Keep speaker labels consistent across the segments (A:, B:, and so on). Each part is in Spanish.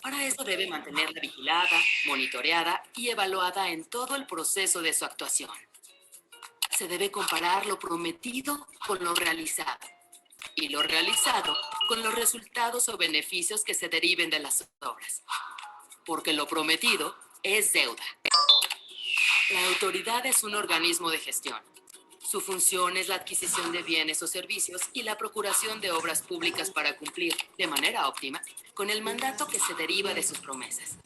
A: Para eso debe mantenerla vigilada, monitoreada y evaluada en todo el proceso de su actuación. Se debe comparar lo prometido con lo realizado y lo realizado con los resultados o beneficios que se deriven de las obras, porque lo prometido es deuda. La autoridad es un organismo de gestión. Su función es la adquisición de bienes o servicios y la procuración de obras públicas para cumplir, de manera óptima, con el mandato que se deriva de sus promesas.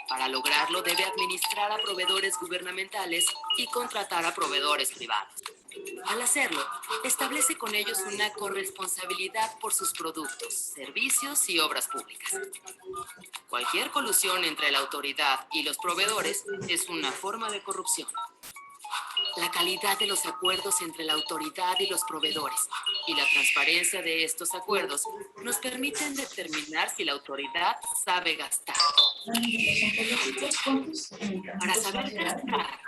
A: Para lograrlo debe administrar a proveedores gubernamentales y contratar a proveedores privados. Al hacerlo, establece con ellos una corresponsabilidad por sus productos, servicios y obras públicas. Cualquier colusión entre la autoridad y los proveedores es una forma de corrupción. La calidad de los acuerdos entre la autoridad y los proveedores y la transparencia de estos acuerdos nos permiten determinar si la autoridad sabe gastar. Para saber gastar,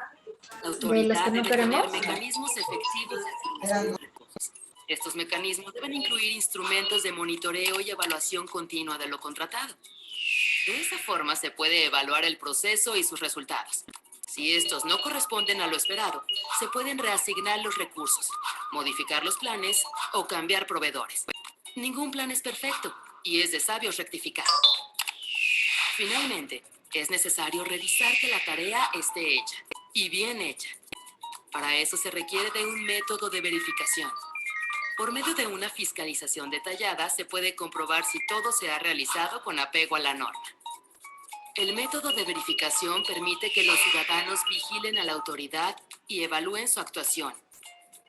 A: la
B: De los
A: autoridad
B: que no
A: debe tener
B: queremos.
A: mecanismos efectivos de asignación de recursos. Estos mecanismos deben incluir instrumentos de monitoreo y evaluación continua de lo contratado. De esa forma se puede evaluar el proceso y sus resultados. Si estos no corresponden a lo esperado, se pueden reasignar los recursos, modificar los planes o cambiar proveedores. Ningún plan es perfecto y es de sabios rectificar. Finalmente, es necesario revisar que la tarea esté hecha y bien hecha. Para eso se requiere de un método de verificación. Por medio de una fiscalización detallada se puede comprobar si todo se ha realizado con apego a la norma. El método de verificación permite que los ciudadanos vigilen a la autoridad y evalúen su actuación,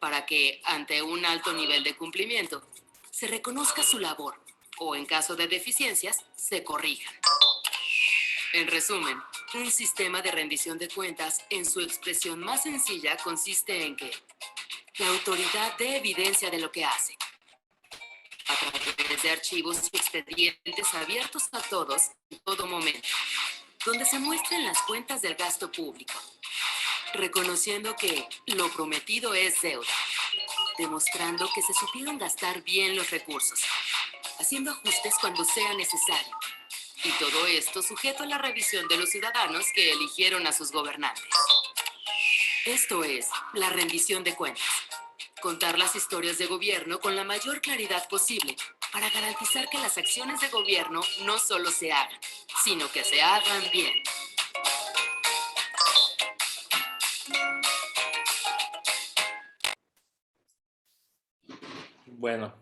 A: para que, ante un alto nivel de cumplimiento, se reconozca su labor o, en caso de deficiencias, se corrijan. En resumen, un sistema de rendición de cuentas, en su expresión más sencilla, consiste en que la autoridad dé evidencia de lo que hace, a través de archivos y expedientes abiertos a todos en todo momento, donde se muestren las cuentas del gasto público, reconociendo que lo prometido es deuda, demostrando que se supieron gastar bien los recursos, haciendo ajustes cuando sea necesario, y todo esto sujeto a la revisión de los ciudadanos que eligieron a sus gobernantes. Esto es la rendición de cuentas. Contar las historias de gobierno con la mayor claridad posible para garantizar que las acciones de gobierno no solo se hagan, sino que se hagan bien.
C: Bueno,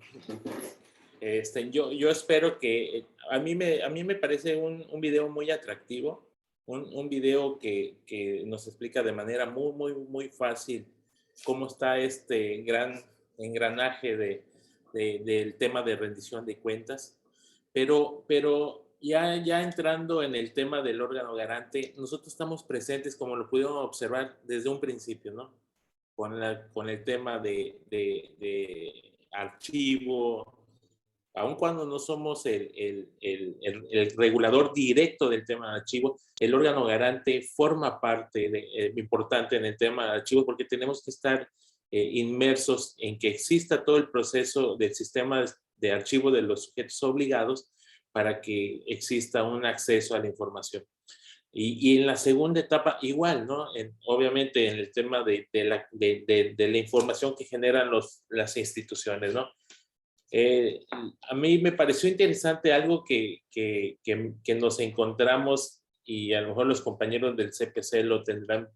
C: yo espero que a mí me parece un video muy atractivo, un video que nos explica de manera muy fácil cómo está este gran engranaje del tema de rendición de cuentas, pero ya entrando en el tema del órgano garante, nosotros estamos presentes, como lo pudieron observar desde un principio, ¿no? Con el tema de archivo, aun cuando no somos el regulador directo del tema de archivo, el órgano garante forma parte importante en el tema de archivo porque tenemos que estar inmersos en que exista todo el proceso del sistema de archivo de los sujetos obligados para que exista un acceso a la información. Y en la segunda etapa igual, ¿no? Obviamente en el tema de la información que generan las instituciones, ¿no? A mí me pareció interesante algo que nos encontramos y a lo mejor los compañeros del CPC lo tendrán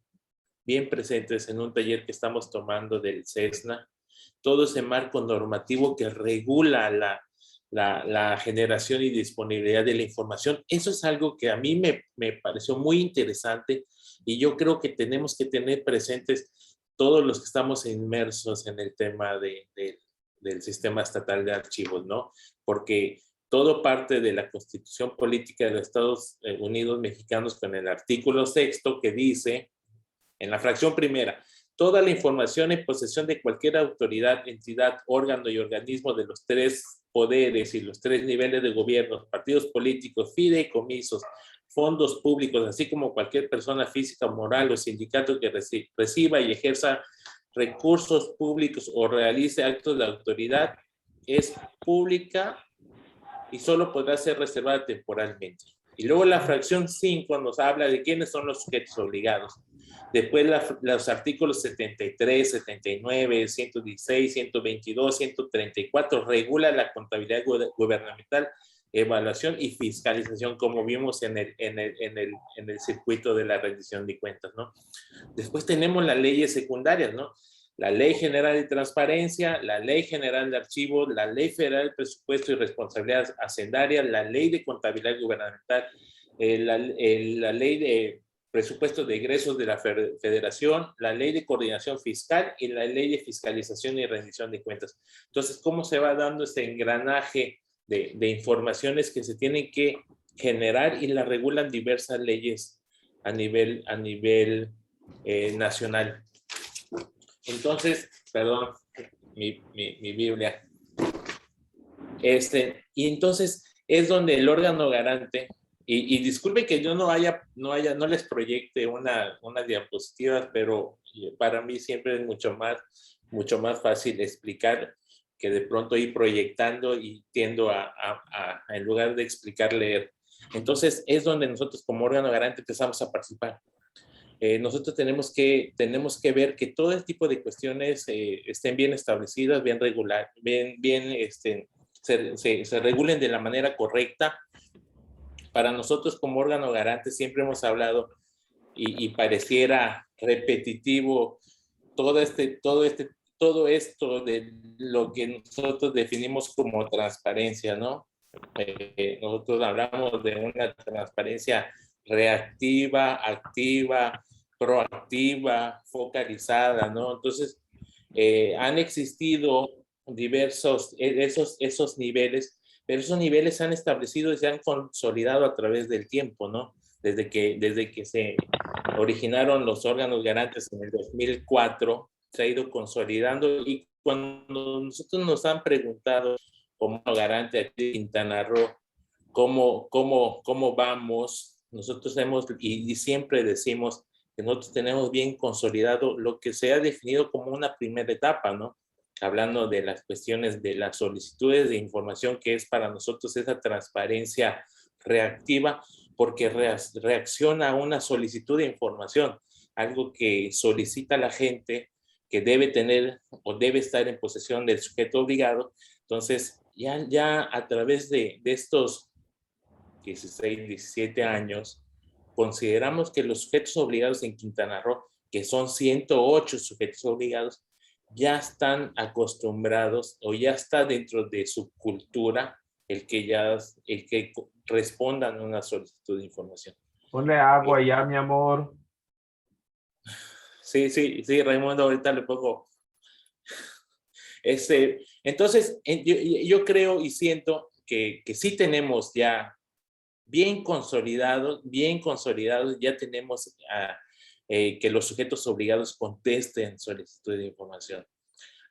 C: bien presentes en un taller que estamos tomando del CESNA, todo ese marco normativo que regula la generación y disponibilidad de la información. Eso es algo que a mí me pareció muy interesante y yo creo que tenemos que tener presentes todos los que estamos inmersos en el tema del sistema estatal de archivos, ¿no? Porque todo parte de la Constitución Política de los Estados Unidos Mexicanos con el artículo 6º que dice, en la fracción primera, toda la información en posesión de cualquier autoridad, entidad, órgano y organismo de los tres poderes y los tres niveles de gobierno, partidos políticos, fideicomisos, fondos públicos, así como cualquier persona física, moral o sindicato que reciba y ejerza recursos públicos o realice actos de autoridad, es pública y solo podrá ser reservada temporalmente. Y luego la fracción 5 nos habla de quiénes son los sujetos obligados. Después los artículos 73, 79, 116, 122, 134 regula la contabilidad gubernamental, evaluación y fiscalización, como vimos en el circuito de la rendición de cuentas, ¿no? Después tenemos las leyes secundarias, ¿no? La Ley General de Transparencia, la Ley General de Archivos, la Ley Federal de Presupuesto y Responsabilidad Hacendaria, la Ley de Contabilidad Gubernamental, la Ley de Presupuesto de Egresos de la Federación, la Ley de Coordinación Fiscal y la Ley de Fiscalización y Rendición de Cuentas. Entonces, ¿cómo se va dando este engranaje de informaciones que se tienen que generar y la regulan diversas leyes a nivel nacional? Entonces, perdón, mi Biblia. Y entonces es donde el órgano garante, y disculpe que yo no les proyecte una diapositiva, pero para mí siempre es mucho más fácil explicar que de pronto ir proyectando y tiendo en lugar de explicar, leer. Entonces es donde nosotros como órgano garante empezamos a participar. Nosotros tenemos que ver que todo el tipo de cuestiones estén bien establecidas, bien regular, se regulen de la manera correcta. Para nosotros como órgano garante siempre hemos hablado y pareciera repetitivo todo esto de lo que nosotros definimos como transparencia, ¿no? Nosotros hablamos de una transparencia reactiva, activa, proactiva, focalizada, ¿no? Entonces, han existido diversos, esos niveles, pero esos niveles se han establecido y se han consolidado a través del tiempo, ¿no? Desde que se originaron los órganos garantes en el 2004, se ha ido consolidando, y cuando nosotros nos han preguntado como garante aquí en Quintana Roo, ¿cómo vamos? Nosotros y siempre decimos que nosotros tenemos bien consolidado lo que se ha definido como una primera etapa, ¿no? Hablando de las cuestiones de las solicitudes de información, que es para nosotros esa transparencia reactiva, porque reacciona a una solicitud de información, algo que solicita la gente, que debe tener o debe estar en posesión del sujeto obligado. Entonces, ya a través de estos 16, 17 años, consideramos que los sujetos obligados en Quintana Roo, que son 108 sujetos obligados, ya están acostumbrados o ya está dentro de su cultura el que respondan a una solicitud de información.
B: Ponle agua ya, mi amor.
C: Sí, Raimundo, ahorita le pongo. Entonces, yo creo y siento que sí tenemos ya bien consolidados, ya tenemos que los sujetos obligados contesten solicitud de información.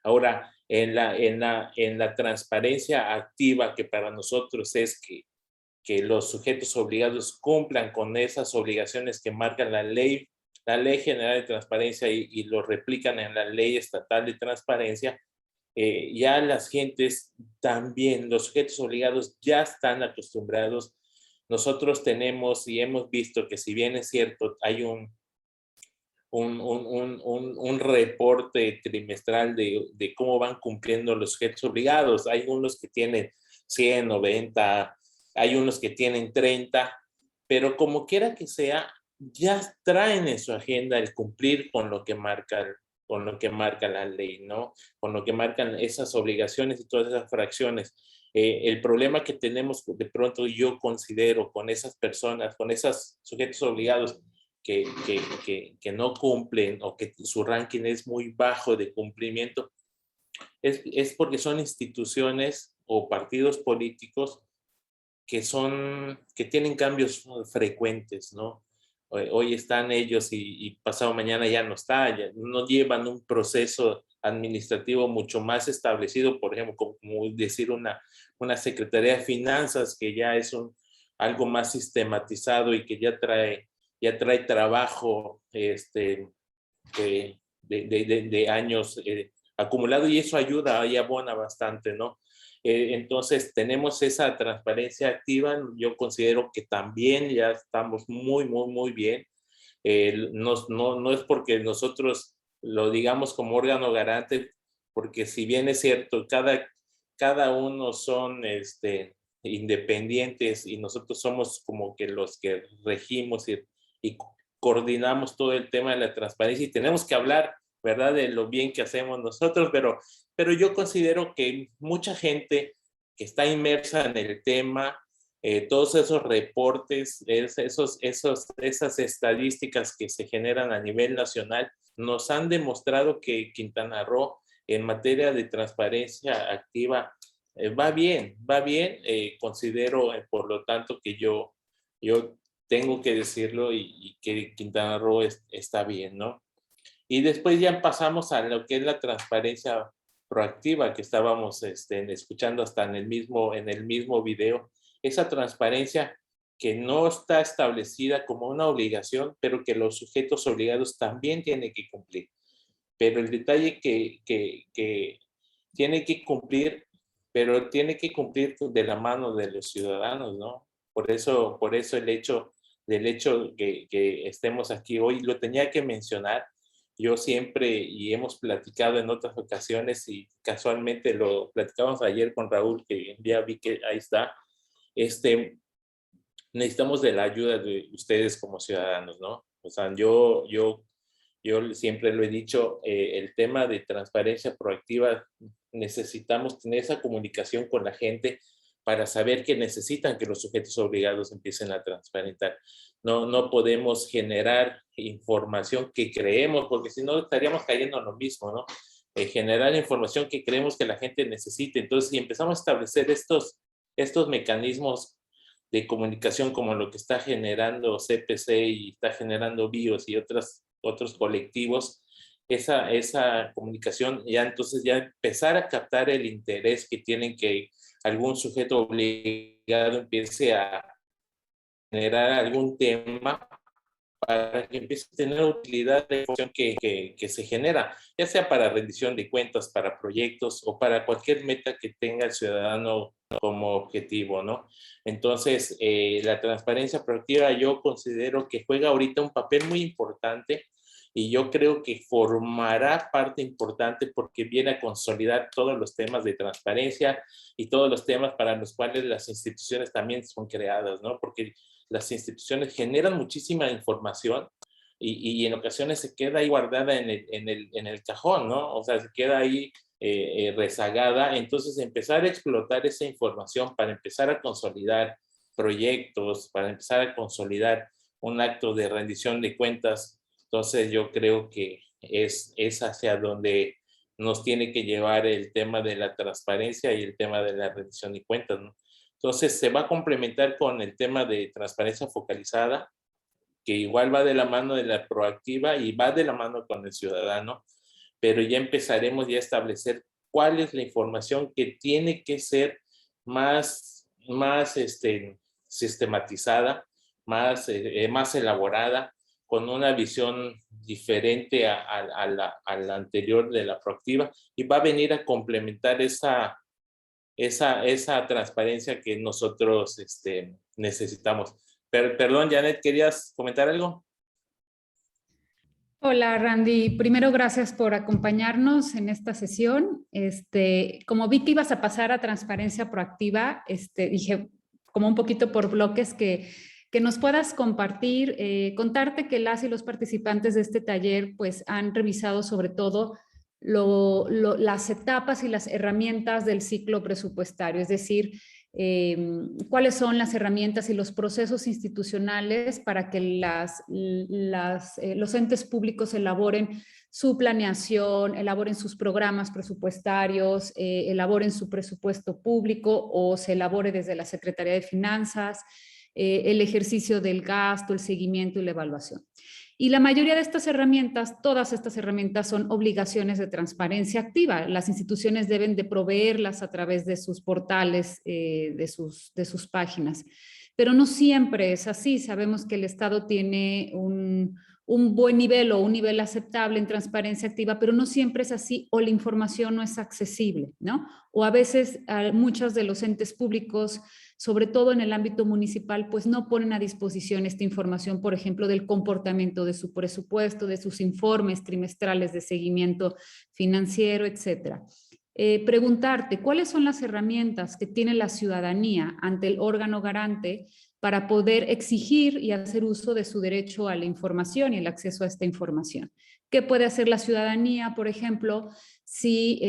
C: Ahora, en la transparencia activa, que para nosotros es que los sujetos obligados cumplan con esas obligaciones que marcan la Ley General de Transparencia y lo replican en la Ley Estatal de Transparencia, ya las gentes también, los sujetos obligados ya están acostumbrados. Nosotros tenemos y hemos visto que, si bien es cierto, hay un reporte trimestral de cómo van cumpliendo los sujetos obligados. Hay unos que tienen 100, 90, hay unos que tienen 30, pero como quiera que sea, ya traen en su agenda el cumplir con lo que marca la ley, ¿no? Con lo que marcan esas obligaciones y todas esas fracciones. El problema que tenemos de pronto, yo considero, con esas personas, con esos sujetos obligados que no cumplen, o que su ranking es muy bajo de cumplimiento, es porque son instituciones o partidos políticos que tienen cambios frecuentes, ¿no? Hoy están ellos y pasado mañana ya no está, ya no llevan un proceso administrativo mucho más establecido, por ejemplo, como decir una Secretaría de Finanzas, que ya es algo más sistematizado y que ya trae trabajo de años acumulado, y eso ayuda y abona bastante, ¿no? Entonces, tenemos esa transparencia activa. Yo considero que también ya estamos muy bien. No es porque nosotros lo digamos como órgano garante, porque si bien es cierto, cada uno son independientes y nosotros somos como que los que regimos y coordinamos todo el tema de la transparencia y tenemos que hablar, ¿verdad?, de lo bien que hacemos nosotros, pero yo considero que mucha gente que está inmersa en el tema, todos esos reportes, esas estadísticas que se generan a nivel nacional, nos han demostrado que Quintana Roo en materia de transparencia activa va bien. Considero, por lo tanto, que yo tengo que decirlo y que Quintana Roo está bien, ¿no? Y después ya pasamos a lo que es la transparencia proactiva que estábamos escuchando hasta en el mismo video. Esa transparencia que no está establecida como una obligación, pero que los sujetos obligados también tienen que cumplir. Pero el detalle que tiene que cumplir, pero tiene que cumplir de la mano de los ciudadanos, ¿no? Por eso el hecho que estemos aquí hoy, lo tenía que mencionar. Yo siempre, y hemos platicado en otras ocasiones, y casualmente lo platicamos ayer con Raúl, que ya vi que ahí está, necesitamos de la ayuda de ustedes como ciudadanos, ¿no? O sea, yo siempre lo he dicho, el tema de transparencia proactiva, necesitamos tener esa comunicación con la gente para saber que necesitan que los sujetos obligados empiecen a transparentar. No podemos generar información que creemos, porque si no estaríamos cayendo en lo mismo, ¿no? Generar información que creemos que la gente necesite. Entonces, si empezamos a establecer estos mecanismos de comunicación como lo que está generando CPC y está generando BIOS y otros colectivos, esa comunicación, ya entonces ya empezar a captar el interés que tienen, que algún sujeto obligado empiece a generar algún tema para que empiece a tener utilidad de la información que se genera, ya sea para rendición de cuentas, para proyectos o para cualquier meta que tenga el ciudadano como objetivo, ¿no? Entonces, la transparencia proactiva yo considero que juega ahorita un papel muy importante y yo creo que formará parte importante porque viene a consolidar todos los temas de transparencia y todos los temas para los cuales las instituciones también son creadas, ¿no? Porque las instituciones generan muchísima información y en ocasiones se queda ahí guardada en el cajón, ¿no? O sea, se queda ahí rezagada. Entonces, empezar a explotar esa información para empezar a consolidar proyectos, para empezar a consolidar un acto de rendición de cuentas. Entonces, yo creo que es hacia donde nos tiene que llevar el tema de la transparencia y el tema de la rendición de cuentas, ¿no? Entonces, se va a complementar con el tema de transparencia focalizada, que igual va de la mano de la proactiva y va de la mano con el ciudadano, pero ya empezaremos ya a establecer cuál es la información que tiene que ser más sistematizada, más elaborada, con una visión diferente a la anterior de la proactiva, y va a venir a complementar esa transparencia que nosotros necesitamos. Perdón, Janet, ¿querías comentar algo?
D: Hola, Randy. Primero, gracias por acompañarnos en esta sesión. Como vi que ibas a pasar a transparencia proactiva, dije como un poquito por bloques que nos puedas compartir, contarte que las y los participantes de este taller pues han revisado sobre todo las etapas y las herramientas del ciclo presupuestario, es decir, cuáles son las herramientas y los procesos institucionales para que los entes públicos elaboren su planeación, elaboren sus programas presupuestarios, elaboren su presupuesto público o se elabore desde la Secretaría de Finanzas, el ejercicio del gasto, el seguimiento y la evaluación. Y la mayoría de estas herramientas, todas estas herramientas son obligaciones de transparencia activa. Las instituciones deben de proveerlas a través de sus portales, de sus páginas. Pero no siempre es así. Sabemos que el Estado tiene un un buen nivel o un nivel aceptable en transparencia activa, pero no siempre es así o la información no es accesible, ¿no? O a veces muchos de los entes públicos, sobre todo en el ámbito municipal, pues no ponen a disposición esta información, por ejemplo, del comportamiento de su presupuesto, de sus informes trimestrales de seguimiento financiero, etcétera. Preguntarte, ¿cuáles son las herramientas que tiene la ciudadanía ante el órgano garante para poder exigir y hacer uso de su derecho a la información y el acceso a esta información? ¿Qué puede hacer la ciudadanía, por ejemplo, si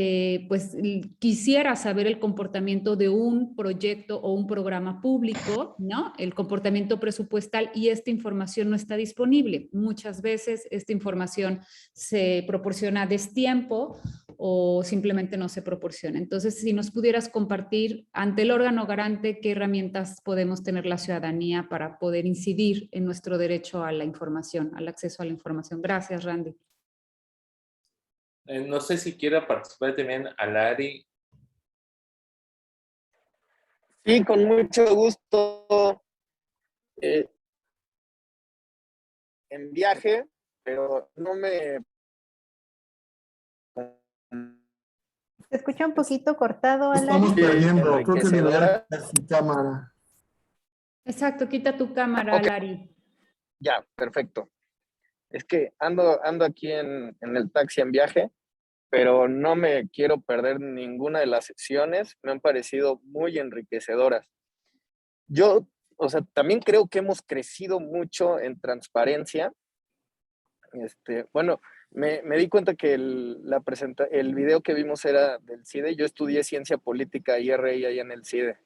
D: pues quisiera saber el comportamiento de un proyecto o un programa público, ¿no? El comportamiento presupuestal, y esta información no está disponible? Muchas veces esta información se proporciona a destiempo o simplemente no se proporciona. Entonces, si nos pudieras compartir ante el órgano garante qué herramientas podemos tener la ciudadanía para poder incidir en nuestro derecho a la información, al acceso a la información. Gracias, Randy.
C: No sé si quiera participar también Alari.
E: Sí, con mucho gusto. En viaje, pero no me...
F: Se escucha un poquito cortado,
G: Estamos
F: Alari.
G: perdiendo, creo que
E: enriquecedora.
G: liberar su cámara.
D: Exacto, quita tu cámara,
E: Ok.
D: Alari.
E: Ya, perfecto. Es que ando aquí en el taxi en viaje, pero no me quiero perder ninguna de las secciones. Me han parecido muy enriquecedoras. Yo, o sea, también creo que hemos crecido mucho en transparencia. Bueno, me di cuenta que el video que vimos era del CIDE. Yo estudié Ciencia Política y RI allá en el CIDE.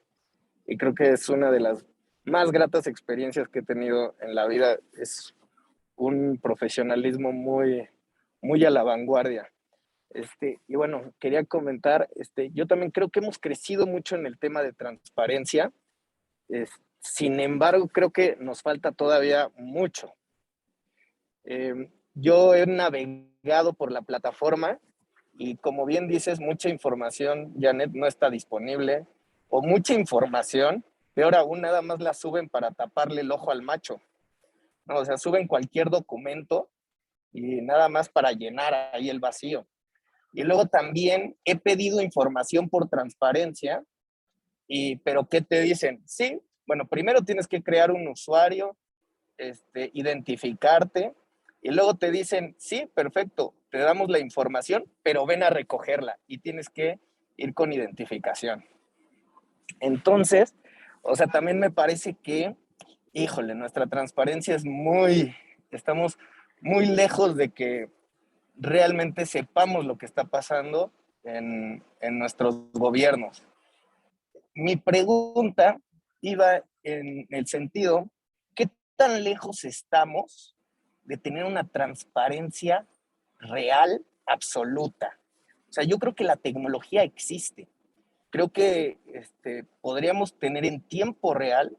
E: Y creo que es una de las más gratas experiencias que he tenido en la vida. Es un profesionalismo muy, muy a la vanguardia. Y bueno, quería comentar, yo también creo que hemos crecido mucho en el tema de transparencia. Sin embargo, creo que nos falta todavía mucho. Yo he navegado por la plataforma y, como bien dices, mucha información, Janet, no está disponible, o mucha información, peor aún, nada más la suben para taparle el ojo al macho, ¿no? O sea, suben cualquier documento y nada más para llenar ahí el vacío. Y luego también he pedido información por transparencia, pero ¿qué te dicen? Sí, bueno, primero tienes que crear un usuario, identificarte, y luego te dicen, sí, perfecto, te damos la información, pero ven a recogerla y tienes que ir con identificación. Entonces, o sea, también me parece que, híjole, nuestra transparencia estamos muy lejos de que realmente sepamos lo que está pasando en nuestros gobiernos. Mi pregunta iba en el sentido, ¿qué tan lejos estamos de tener una transparencia real, absoluta? O sea, yo creo que la tecnología existe. Creo que podríamos tener en tiempo real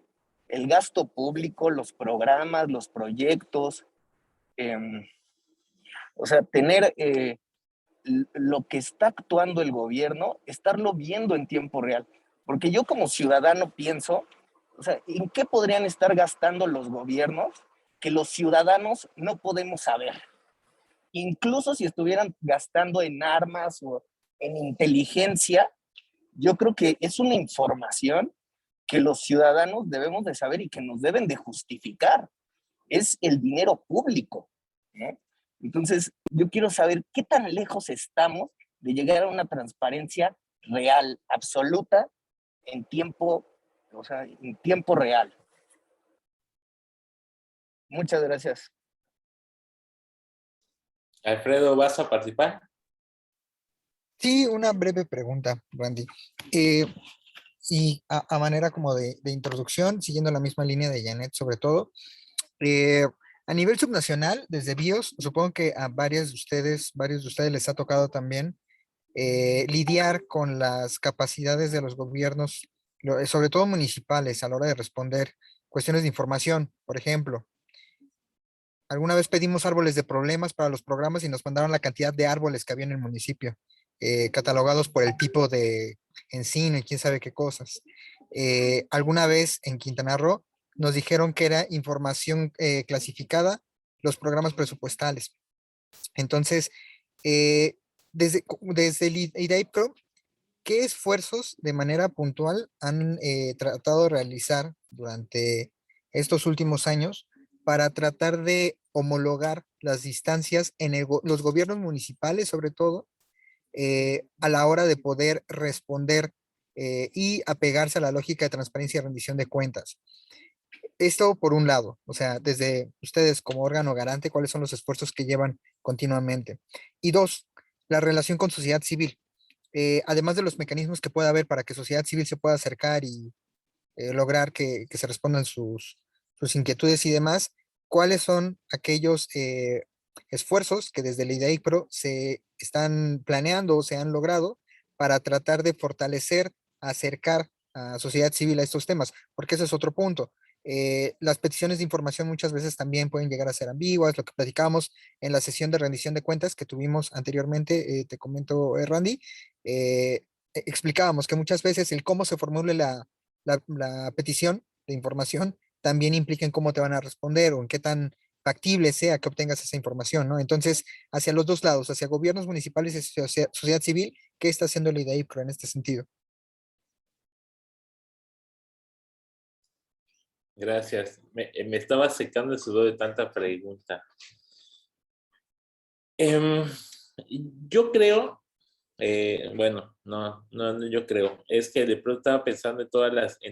E: el gasto público, los programas, los proyectos, o sea, tener lo que está actuando el gobierno, estarlo viendo en tiempo real. Porque yo, como ciudadano, pienso, o sea, ¿en qué podrían estar gastando los gobiernos que los ciudadanos no podemos saber? Incluso si estuvieran gastando en armas o en inteligencia, yo creo que es una información que los ciudadanos debemos de saber y que nos deben de justificar. Es el dinero público, ¿no? Entonces, yo quiero saber qué tan lejos estamos de llegar a una transparencia real, absoluta, en tiempo, o sea, en tiempo real. Muchas gracias.
C: Alfredo, ¿vas a participar?
H: Sí, una breve pregunta, Randy. Y a manera como de introducción, siguiendo la misma línea de Janet, sobre todo, a nivel subnacional, desde BIOS, supongo que a varios de ustedes les ha tocado también lidiar con las capacidades de los gobiernos, sobre todo municipales, a la hora de responder cuestiones de información. Por ejemplo, alguna vez pedimos árboles de problemas para los programas y nos mandaron la cantidad de árboles que había en el municipio, catalogados por el tipo de encino y quién sabe qué cosas. Alguna vez en Quintana Roo nos dijeron que era información clasificada los programas presupuestales. Entonces, desde el IDAIPRO, ¿qué esfuerzos de manera puntual han tratado de realizar durante estos últimos años para tratar de homologar las distancias en los gobiernos municipales, sobre todo, a la hora de poder responder y apegarse a la lógica de transparencia y rendición de cuentas? Esto por un lado, o sea, desde ustedes como órgano garante, ¿cuáles son los esfuerzos que llevan continuamente? Y dos, la relación con sociedad civil. Además de los mecanismos que pueda haber para que sociedad civil se pueda acercar y lograr que se respondan sus inquietudes y demás, ¿cuáles son aquellos esfuerzos que desde el IDAIPRO se están planeando o se han logrado para tratar de fortalecer, acercar a sociedad civil a estos temas? Porque ese es otro punto. Las peticiones de información muchas veces también pueden llegar a ser ambiguas, lo que platicamos en la sesión de rendición de cuentas que tuvimos anteriormente, te comento, Randy, explicábamos que muchas veces el cómo se formule la petición de información también implica en cómo te van a responder o en qué tan factible sea que obtengas esa información, ¿no? Entonces, hacia los dos lados, hacia gobiernos municipales y sociedad civil, ¿qué está haciendo el IDAIPRO en este sentido?
C: Gracias. Me estaba secando el sudor de tanta pregunta. Yo creo, bueno, no, yo creo, es que de pronto estaba pensando en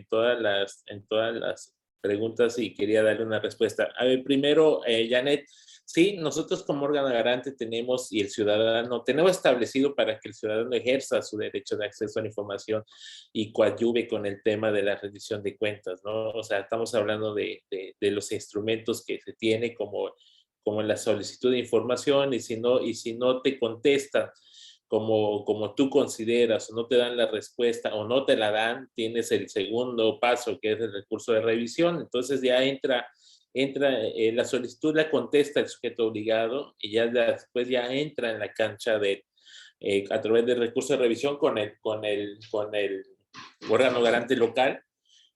C: todas las preguntas y quería darle una respuesta. A ver, primero, Janet, sí, nosotros como órgano garante tenemos, y el ciudadano, tenemos establecido para que el ciudadano ejerza su derecho de acceso a la información y coadyuve con el tema de la rendición de cuentas, ¿no? O sea, estamos hablando de los instrumentos que se tiene como la solicitud de información, y si no te contestan como tú consideras, o no te dan la respuesta o no te la dan, tienes el segundo paso, que es el recurso de revisión. Entonces ya entra la solicitud, la contesta el sujeto obligado, y ya después ya entra en la cancha a través del recurso de revisión con el órgano garante local.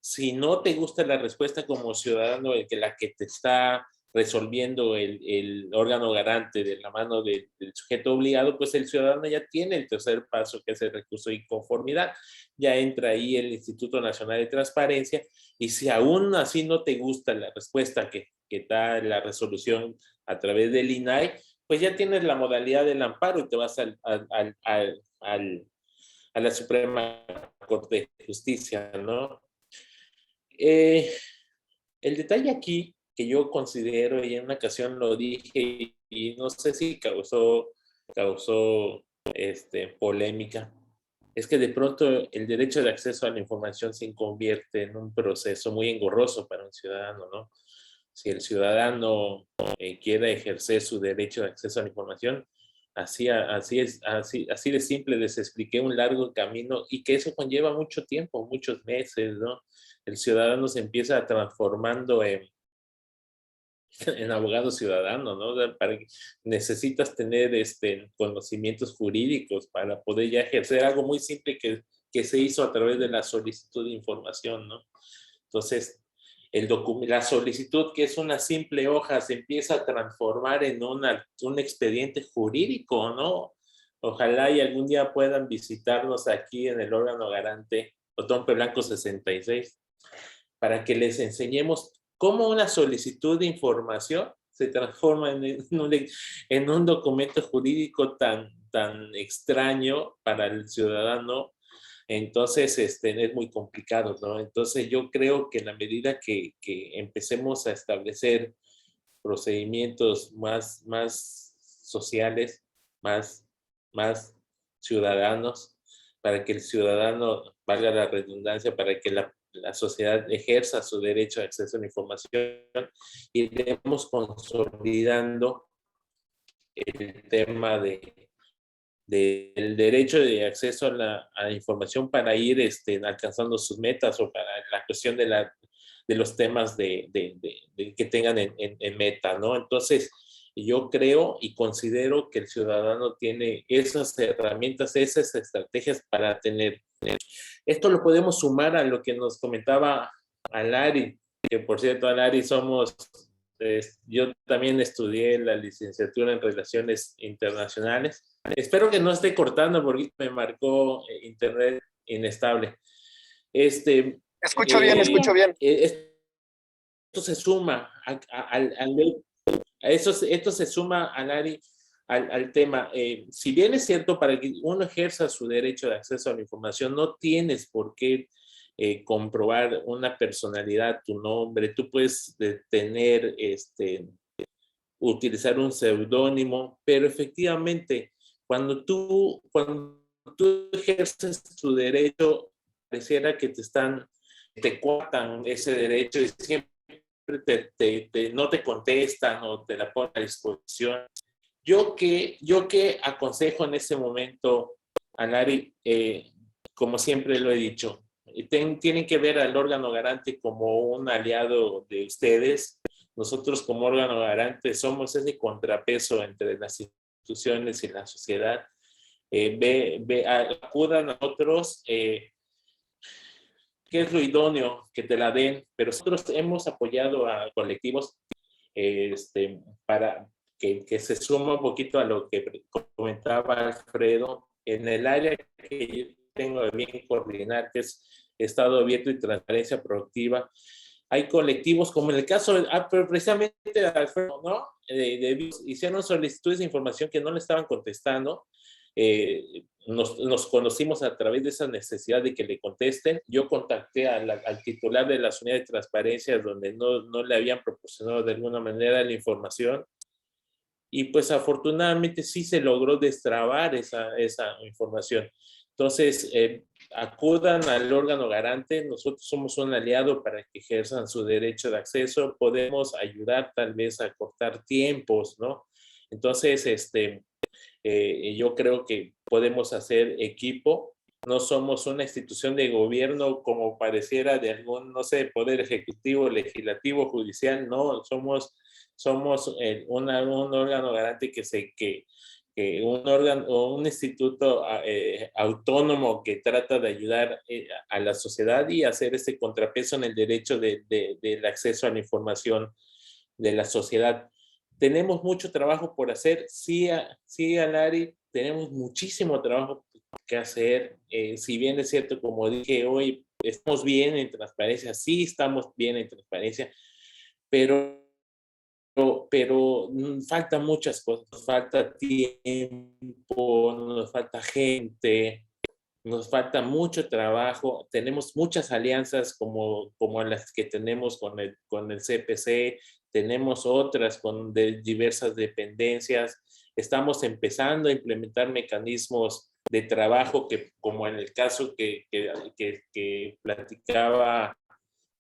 C: Si no te gusta la respuesta como ciudadano, la que te está resolviendo el órgano garante de la mano del sujeto obligado, pues el ciudadano ya tiene el tercer paso, que es el recurso de inconformidad. Ya entra ahí el Instituto Nacional de Transparencia, y si aún así no te gusta la respuesta que da la resolución a través del INAI, pues ya tienes la modalidad del amparo y te vas a la Suprema Corte de Justicia, ¿no? El detalle aquí que yo considero, y en una ocasión lo dije y no sé si causó polémica, es que de pronto el derecho de acceso a la información se convierte en un proceso muy engorroso para un ciudadano, ¿no? Si el ciudadano quiere ejercer su derecho de acceso a la información, así de simple, les expliqué un largo camino, y que eso conlleva mucho tiempo, muchos meses, ¿no? El ciudadano se empieza transformando en abogado ciudadano, ¿no? Necesitas tener conocimientos jurídicos para poder ya ejercer algo muy simple que se hizo a través de la solicitud de información, ¿no? Entonces, la solicitud, que es una simple hoja, se empieza a transformar en un expediente jurídico, ¿no? Ojalá y algún día puedan visitarnos aquí en el órgano garante Otompe Blanco 66, para que les enseñemos cómo una solicitud de información se transforma en un documento jurídico tan extraño para el ciudadano. Entonces, es muy complicado, ¿no? Entonces, yo creo que en la medida que empecemos a establecer procedimientos más sociales, más ciudadanos, para que el ciudadano, valga la redundancia, para que la sociedad ejerza su derecho de acceso a la información, iremos consolidando el tema del derecho de acceso a la información para ir alcanzando sus metas, o para la cuestión de los temas que tengan en meta, ¿no? Entonces, yo creo y considero que el ciudadano tiene esas herramientas, esas estrategias para tener. Esto lo podemos sumar a lo que nos comentaba Alari, que por cierto, Alari, somos yo también estudié la licenciatura en Relaciones Internacionales. Espero que no esté cortando porque me marcó internet inestable.
E: Escucho bien, escucho bien.
C: Esto se suma esto se suma al tema. Si bien es cierto, para que uno ejerza su derecho de acceso a la información, no tienes por qué comprobar una personalidad, tu nombre. Tú puedes tener, utilizar un seudónimo, pero efectivamente, cuando tú ejerces tu derecho, pareciera que te coartan ese derecho y siempre no te contestan o te la ponen a disposición. Yo que aconsejo en ese momento, Anari, como siempre lo he dicho, tienen que ver al órgano garante como un aliado de ustedes. Nosotros como órgano garante somos ese contrapeso entre las instituciones y la sociedad. Acudan a otros, ¿qué es lo idóneo? Que te la den, pero nosotros hemos apoyado a colectivos para que se suma un poquito a lo que comentaba Alfredo, en el área que yo tengo de bien coordinar, que es Estado Abierto y Transparencia Proactiva. Hay colectivos, como en el caso de, pero precisamente Alfredo, ¿no? Hicieron solicitudes de información que no le estaban contestando. Nos conocimos a través de esa necesidad de que le contesten. Yo contacté al titular de las unidades de transparencia donde no le habían proporcionado de alguna manera la información. Y pues afortunadamente sí se logró destrabar esa información. Entonces, acudan al órgano garante. Nosotros somos un aliado para que ejerzan su derecho de acceso. Podemos ayudar tal vez a cortar tiempos, ¿no? Entonces, yo creo que podemos hacer equipo. No somos una institución de gobierno como pareciera de algún, no sé, poder ejecutivo, legislativo, judicial. No, somos un órgano garante un instituto autónomo que trata de ayudar a la sociedad y hacer ese contrapeso en el derecho del acceso a la información de la sociedad. Tenemos mucho trabajo por hacer, sí, Alari, tenemos muchísimo trabajo que hacer. Si bien es cierto, como dije hoy, estamos bien en transparencia, sí estamos bien en transparencia, pero faltan muchas cosas. Nos falta tiempo, nos falta gente, nos falta mucho trabajo. Tenemos muchas alianzas como las que tenemos con el CPC, tenemos otras de diversas dependencias. Estamos empezando a implementar mecanismos de trabajo que, como en el caso que platicaba,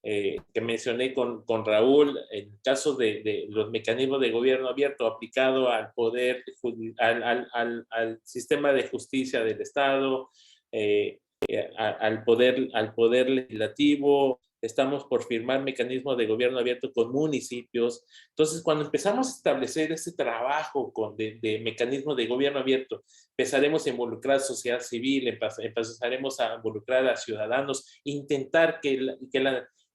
C: que mencioné con Raúl, en el caso de los mecanismos de gobierno abierto aplicado al poder, al sistema de justicia del Estado, al poder legislativo. Estamos por firmar mecanismos de gobierno abierto con municipios. Entonces, cuando empezamos a establecer ese trabajo de mecanismos de gobierno abierto, empezaremos a involucrar a sociedad civil, empezaremos a involucrar a ciudadanos, intentar que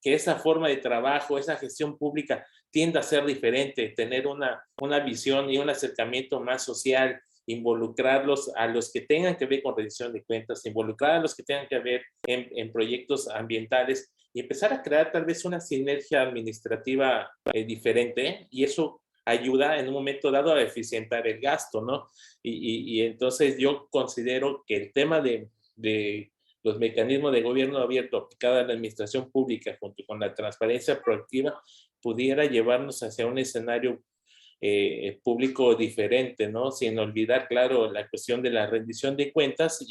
C: esa forma de trabajo, esa gestión pública tienda a ser diferente, tener una visión y un acercamiento más social, involucrarlos a los que tengan que ver con rendición de cuentas, involucrar a los que tengan que ver en proyectos ambientales y empezar a crear tal vez una sinergia administrativa diferente, y eso ayuda en un momento dado a eficientar el gasto, ¿no? Y entonces yo considero que el tema de los mecanismos de gobierno abierto aplicado a la administración pública junto con la transparencia proactiva pudiera llevarnos hacia un escenario público diferente, ¿no? Sin olvidar, claro, la cuestión de la rendición de cuentas,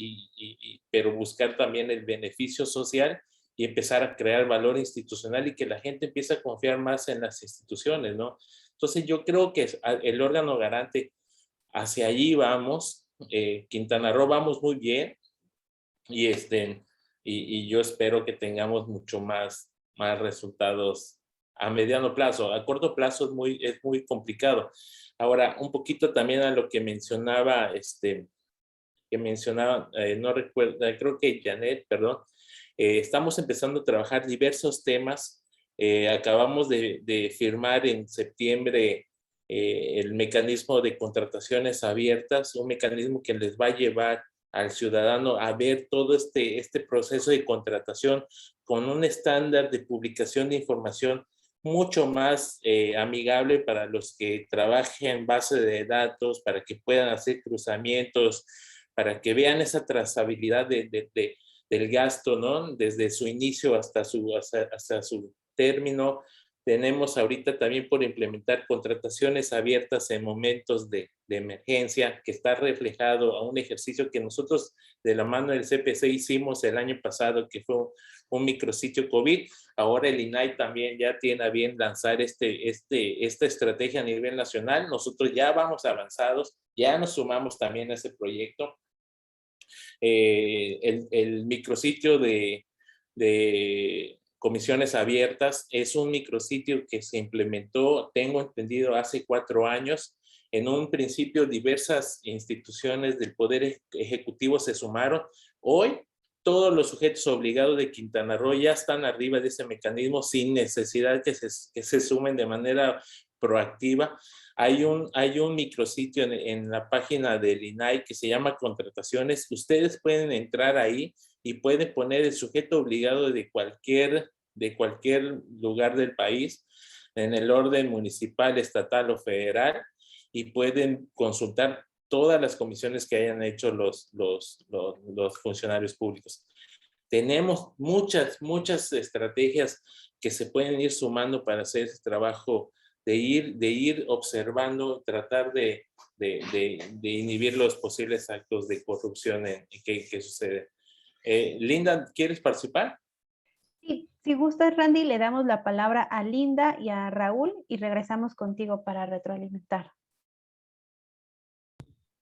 C: pero buscar también el beneficio social y empezar a crear valor institucional y que la gente empiece a confiar más en las instituciones, ¿no? Entonces yo creo que el órgano garante, hacia allí vamos. Quintana Roo vamos muy bien. Y yo espero que tengamos mucho más resultados a mediano plazo. A corto plazo es muy complicado. Ahora, un poquito también a lo que mencionaba, no recuerdo, creo que Janet, perdón, estamos empezando a trabajar diversos temas Acabamos de firmar en septiembre el mecanismo de contrataciones abiertas, un mecanismo que les va a llevar al ciudadano a ver todo este proceso de contratación con un estándar de publicación de información mucho más amigable para los que trabajen en base de datos, para que puedan hacer cruzamientos, para que vean esa trazabilidad del gasto, ¿no? Desde su inicio hasta su término. Tenemos ahorita también por implementar contrataciones abiertas en momentos de emergencia, que está reflejado a un ejercicio que nosotros de la mano del CPC hicimos el año pasado, que fue un micrositio COVID. Ahora el INAI también ya tiene a bien lanzar esta estrategia a nivel nacional. Nosotros ya vamos avanzados, ya nos sumamos también a ese proyecto. El micrositio de comisiones abiertas es un micrositio que se implementó, tengo entendido, hace 4 años. En un principio diversas instituciones del Poder Ejecutivo se sumaron. Hoy todos los sujetos obligados de Quintana Roo ya están arriba de ese mecanismo sin necesidad que se sumen de manera proactiva. Hay un micrositio en la página del INAI que se llama Contrataciones. Ustedes pueden entrar ahí y pueden poner el sujeto obligado de cualquier lugar del país, en el orden municipal, estatal o federal, y pueden consultar todas las comisiones que hayan hecho los funcionarios públicos. Tenemos muchas estrategias que se pueden ir sumando para hacer ese trabajo de ir observando, tratar de inhibir los posibles actos de corrupción que suceden. Linda, ¿quieres participar?
F: Sí, si gustas, Randy, le damos la palabra a Linda y a Raúl y regresamos contigo para retroalimentar.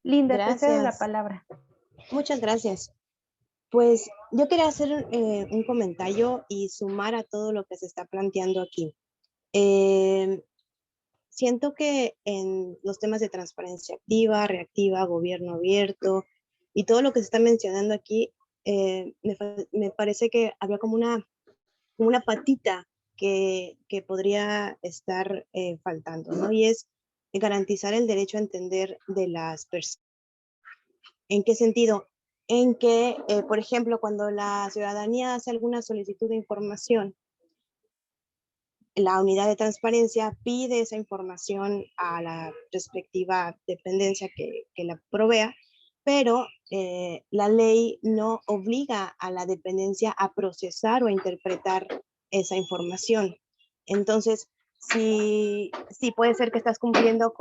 F: Linda, te cedo la
G: Gracias.
F: palabra.
G: Muchas gracias. Pues yo quería hacer un comentario y sumar a todo lo que se está planteando aquí. Siento que en los temas de transparencia activa, reactiva, gobierno abierto y todo lo que se está mencionando aquí, me parece que había como una patita que podría estar faltando, ¿no? Y es garantizar el derecho a entender de las personas. ¿En qué sentido? En que, por ejemplo, cuando la ciudadanía hace alguna solicitud de información, la unidad de transparencia pide esa información a la respectiva dependencia que la provea, pero la ley no obliga a la dependencia a procesar o a interpretar esa información. Entonces, sí puede ser que estás cumpliendo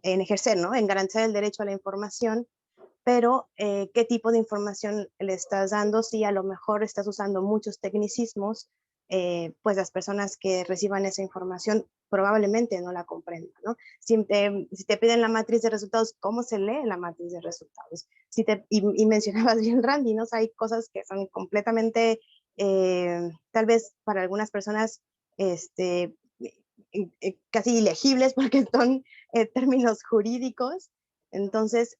G: en ejercer, ¿no? En garantizar el derecho a la información, pero ¿qué tipo de información le estás dando? Si a lo mejor estás usando muchos tecnicismos, pues las personas que reciban esa información probablemente no la comprendan, ¿no? Si te piden la matriz de resultados, ¿cómo se lee la matriz de resultados? Y mencionabas bien, Randy, ¿no? O sea, hay cosas que son completamente, tal vez para algunas personas, casi ilegibles porque son términos jurídicos. Entonces,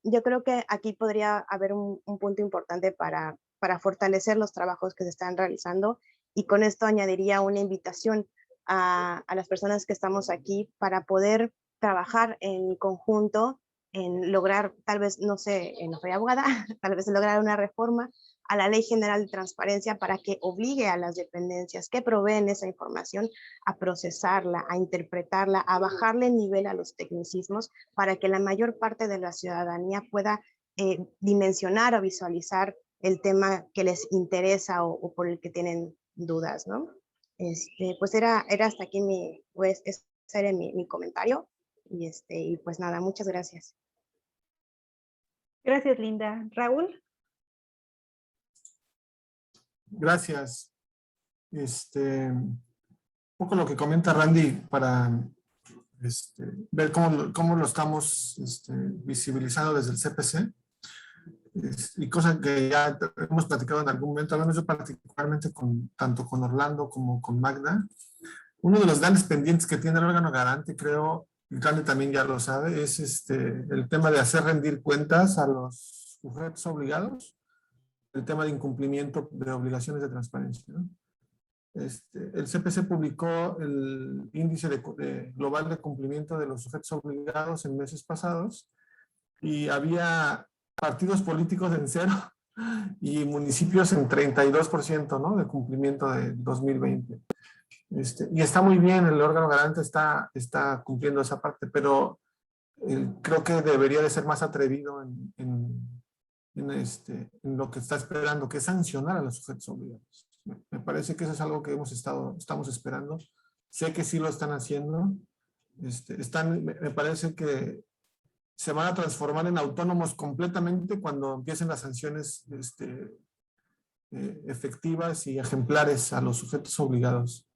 G: yo creo que aquí podría haber un punto importante para fortalecer los trabajos que se están realizando, y con esto añadiría una invitación a las personas que estamos aquí para poder trabajar en conjunto en lograr, tal vez, no sé, no soy abogada, tal vez lograr una reforma a la Ley General de Transparencia para que obligue a las dependencias que proveen esa información a procesarla, a interpretarla, a bajarle el nivel a los tecnicismos para que la mayor parte de la ciudadanía pueda dimensionar o visualizar el tema que les interesa o por el que tienen dudas, ¿no? Pues era hasta aquí ese era mi comentario y pues nada, muchas gracias.
F: Gracias, Linda. Raúl.
I: Gracias. Un poco lo que comenta Randy para ver cómo lo estamos visibilizando desde el CPC. Y cosa que ya hemos platicado en algún momento, hablamos yo particularmente tanto con Orlando como con Magda. Uno de los grandes pendientes que tiene el órgano garante, creo, y Randy también ya lo sabe, es el tema de hacer rendir cuentas a los sujetos obligados. el tema de incumplimiento de obligaciones de transparencia, ¿no? El CPC publicó el índice global de cumplimiento de los sujetos obligados en meses pasados y había partidos políticos en 0 y municipios en 32%, ¿no? De cumplimiento de 2020. Y está muy bien, el órgano garante está cumpliendo esa parte, pero creo que debería de ser más atrevido en lo que está esperando, que es sancionar a los sujetos obligados. Me parece que eso es algo que estamos esperando. Sé que sí lo están haciendo. Me parece que se van a transformar en autónomos completamente cuando empiecen las sanciones efectivas y ejemplares a los sujetos obligados.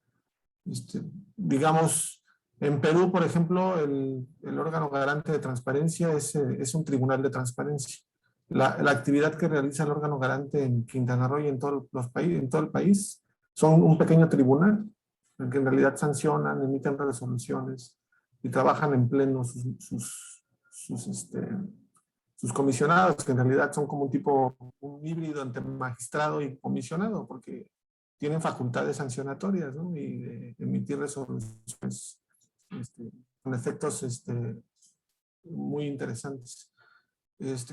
I: Digamos, en Perú, por ejemplo, el órgano garante de transparencia es un tribunal de transparencia. La actividad que realiza el órgano garante en Quintana Roo y en todo el país son un pequeño tribunal en que en realidad sancionan, emiten resoluciones y trabajan en pleno sus comisionados, que en realidad son como un híbrido entre magistrado y comisionado, porque tienen facultades sancionatorias, ¿no? Y de emitir resoluciones con efectos muy interesantes.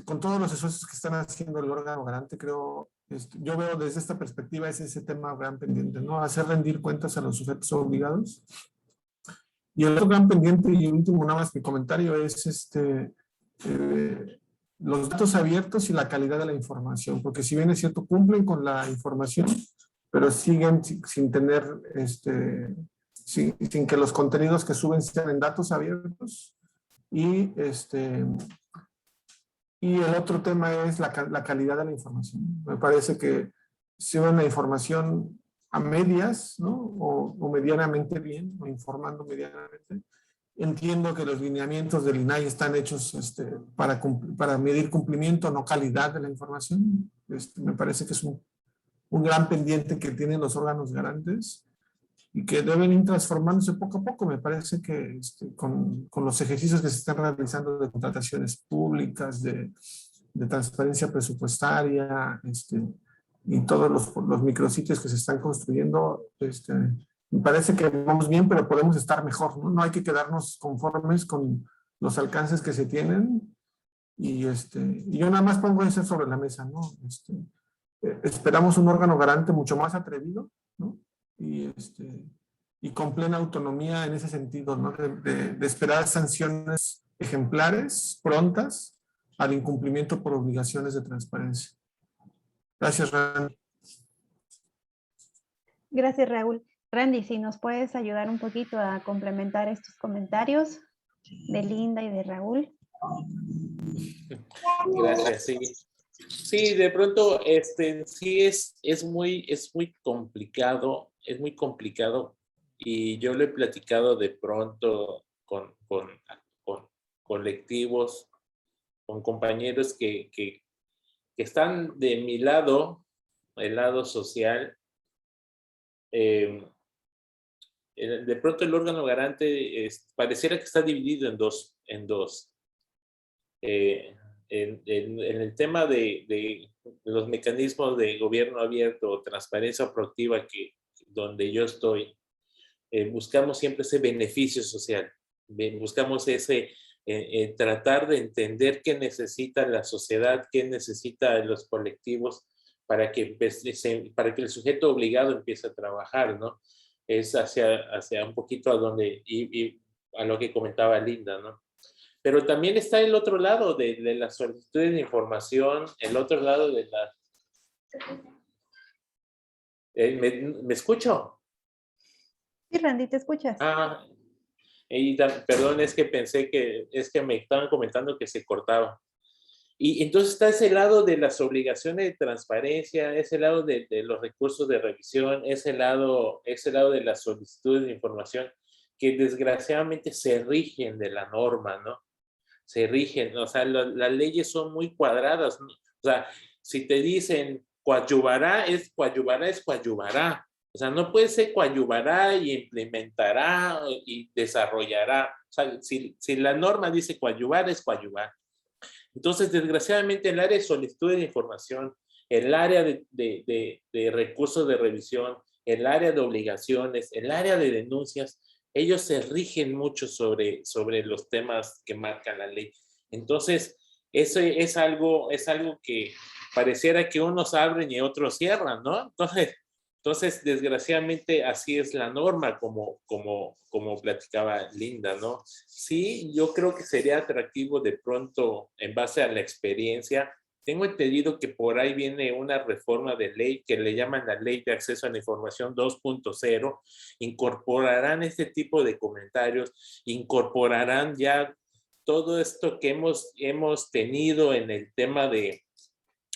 I: Con todos los esfuerzos que están haciendo el órgano garante, creo, yo veo desde esta perspectiva ese tema gran pendiente, ¿no? Hacer rendir cuentas a los sujetos obligados. Y el otro gran pendiente, y último nada más mi comentario, es los datos abiertos y la calidad de la información, porque si bien es cierto, cumplen con la información, pero siguen sin tener, sin que los contenidos que suben sean en datos abiertos. Y el otro tema es la calidad de la información. Me parece que si una información a medias, ¿no? O medianamente bien, o informando medianamente. Entiendo que los lineamientos del INAI están hechos para medir cumplimiento, no calidad de la información. Me parece que es un gran pendiente que tienen los órganos garantes y que deben ir transformándose poco a poco. Me parece que con los ejercicios que se están realizando de contrataciones públicas, de transparencia presupuestaria, y todos los micrositios que se están construyendo, me parece que vamos bien, pero podemos estar mejor, ¿no? No hay que quedarnos conformes con los alcances que se tienen. Y yo nada más pongo eso sobre la mesa, ¿no? Esperamos un órgano garante mucho más atrevido, ¿no? Y con plena autonomía en ese sentido, ¿no? De esperar sanciones ejemplares, prontas, al incumplimiento por obligaciones de transparencia. Gracias, Randy.
F: Gracias, Raúl. Randy, si nos puedes ayudar un poquito a complementar estos comentarios de Linda y de Raúl.
C: Gracias, sí. Sí, de pronto, sí es muy complicado, y yo lo he platicado de pronto con colectivos, con compañeros que están de mi lado, el lado social. De pronto el órgano garante pareciera que está dividido en dos. En el tema de los mecanismos de gobierno abierto o transparencia proactiva, donde yo estoy, buscamos siempre ese beneficio social. Buscamos tratar de entender qué necesita la sociedad, qué necesitan los colectivos para que el sujeto obligado empiece a trabajar, ¿no? Es hacia un poquito a donde, y a lo que comentaba Linda, ¿no? Pero también está el otro lado de las solicitudes de información, el otro lado de la... ¿Me escucho?
F: Sí, Randy, ¿te escuchas?
C: Perdón, es que pensé que me estaban comentando que se cortaba. Y entonces está ese lado de las obligaciones de transparencia, ese lado de los recursos de revisión, ese lado de las solicitudes de información, que desgraciadamente se rigen de la norma, ¿no? Se rigen, o sea, las leyes son muy cuadradas, ¿no? O sea, si te dicen coadyuvará, es coadyuvará. O sea, no puede ser coadyuvará y implementará y desarrollará. O sea, si la norma dice coadyuvar, es coadyuvar. Entonces, desgraciadamente, el área de solicitud de información, el área de recursos de revisión, el área de obligaciones, el área de denuncias, ellos se rigen mucho sobre los temas que marca la ley. Entonces, eso es algo que pareciera que unos abren y otros cierran, ¿no? Entonces, desgraciadamente, así es la norma, como platicaba Linda, ¿no? Sí, yo creo que sería atractivo de pronto, en base a la experiencia. Tengo entendido que por ahí viene una reforma de ley que le llaman la Ley de Acceso a la Información 2.0. Incorporarán este tipo de comentarios, incorporarán ya todo esto que hemos tenido en el tema de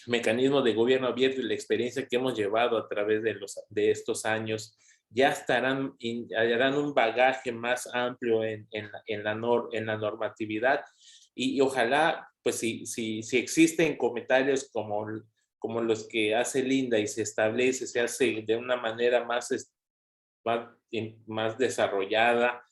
C: mecanismos de gobierno abierto y la experiencia que hemos llevado a través de estos años. Ya harán un bagaje más amplio en la normatividad, y ojalá, pues si existen comentarios como los que hace Linda y se hace de una manera más desarrollada,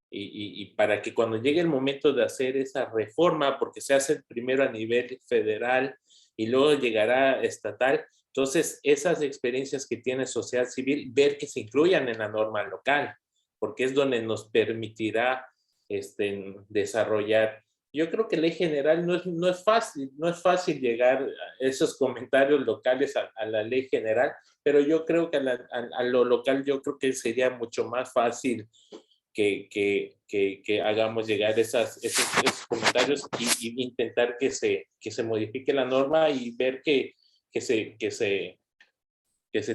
C: y para que cuando llegue el momento de hacer esa reforma, porque se hace primero a nivel federal y luego llegará estatal, entonces esas experiencias que tiene sociedad civil, ver que se incluyan en la norma local, porque es donde nos permitirá desarrollar. Yo creo que ley general no es fácil llegar a esos comentarios locales a la ley general, pero yo creo que a lo local yo creo que sería mucho más fácil que hagamos llegar esos comentarios y intentar que se modifique la norma y ver que se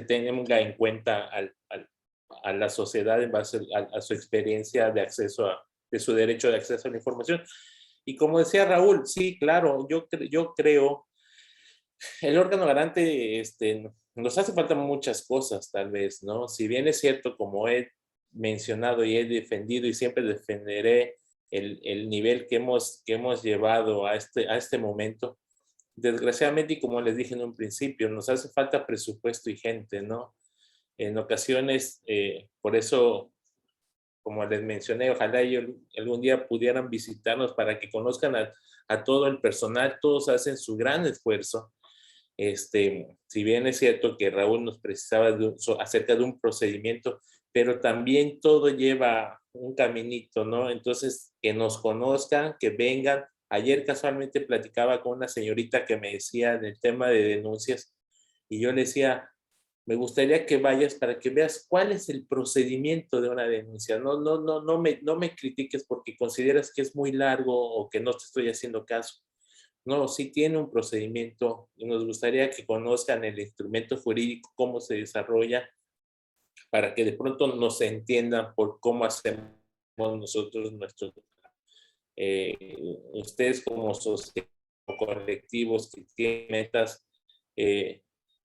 C: tenga en cuenta a la sociedad en base a su experiencia de acceso de su derecho de acceso a la información. Y como decía Raúl, sí, claro, yo creo, el órgano garante, nos hace falta muchas cosas tal vez, ¿no? Si bien es cierto, como he mencionado y he defendido y siempre defenderé el nivel que hemos llevado a este momento, desgraciadamente, y como les dije en un principio, nos hace falta presupuesto y gente, ¿no? En ocasiones, por eso, como les mencioné, ojalá ellos algún día pudieran visitarnos para que conozcan a todo el personal. Todos hacen su gran esfuerzo. Si bien es cierto que Raúl nos precisaba acerca de un procedimiento, pero también todo lleva un caminito, ¿no? Entonces, que nos conozcan, que vengan. Ayer casualmente platicaba con una señorita que me decía del tema de denuncias, y yo le decía, me gustaría que vayas para que veas cuál es el procedimiento de una denuncia. No me critiques porque consideras que es muy largo o que no te estoy haciendo caso. No, sí tiene un procedimiento, y nos gustaría que conozcan el instrumento jurídico, cómo se desarrolla, para que de pronto nos entiendan por cómo hacemos nosotros ustedes como sociedad, colectivos que tienen metas,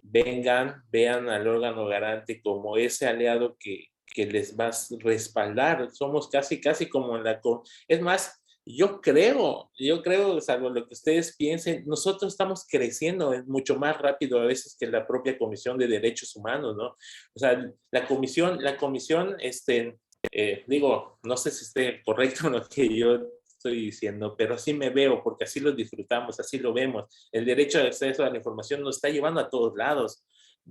C: vean al órgano garante como ese aliado que les va a respaldar. Somos casi como es más, yo creo, salvo lo que ustedes piensen, nosotros estamos creciendo mucho más rápido a veces que la propia Comisión de Derechos Humanos, ¿no? O sea, la comisión, digo, no sé si esté correcto lo que yo estoy diciendo, pero así me veo, porque así lo disfrutamos, así lo vemos. El derecho de acceso a la información nos está llevando a todos lados.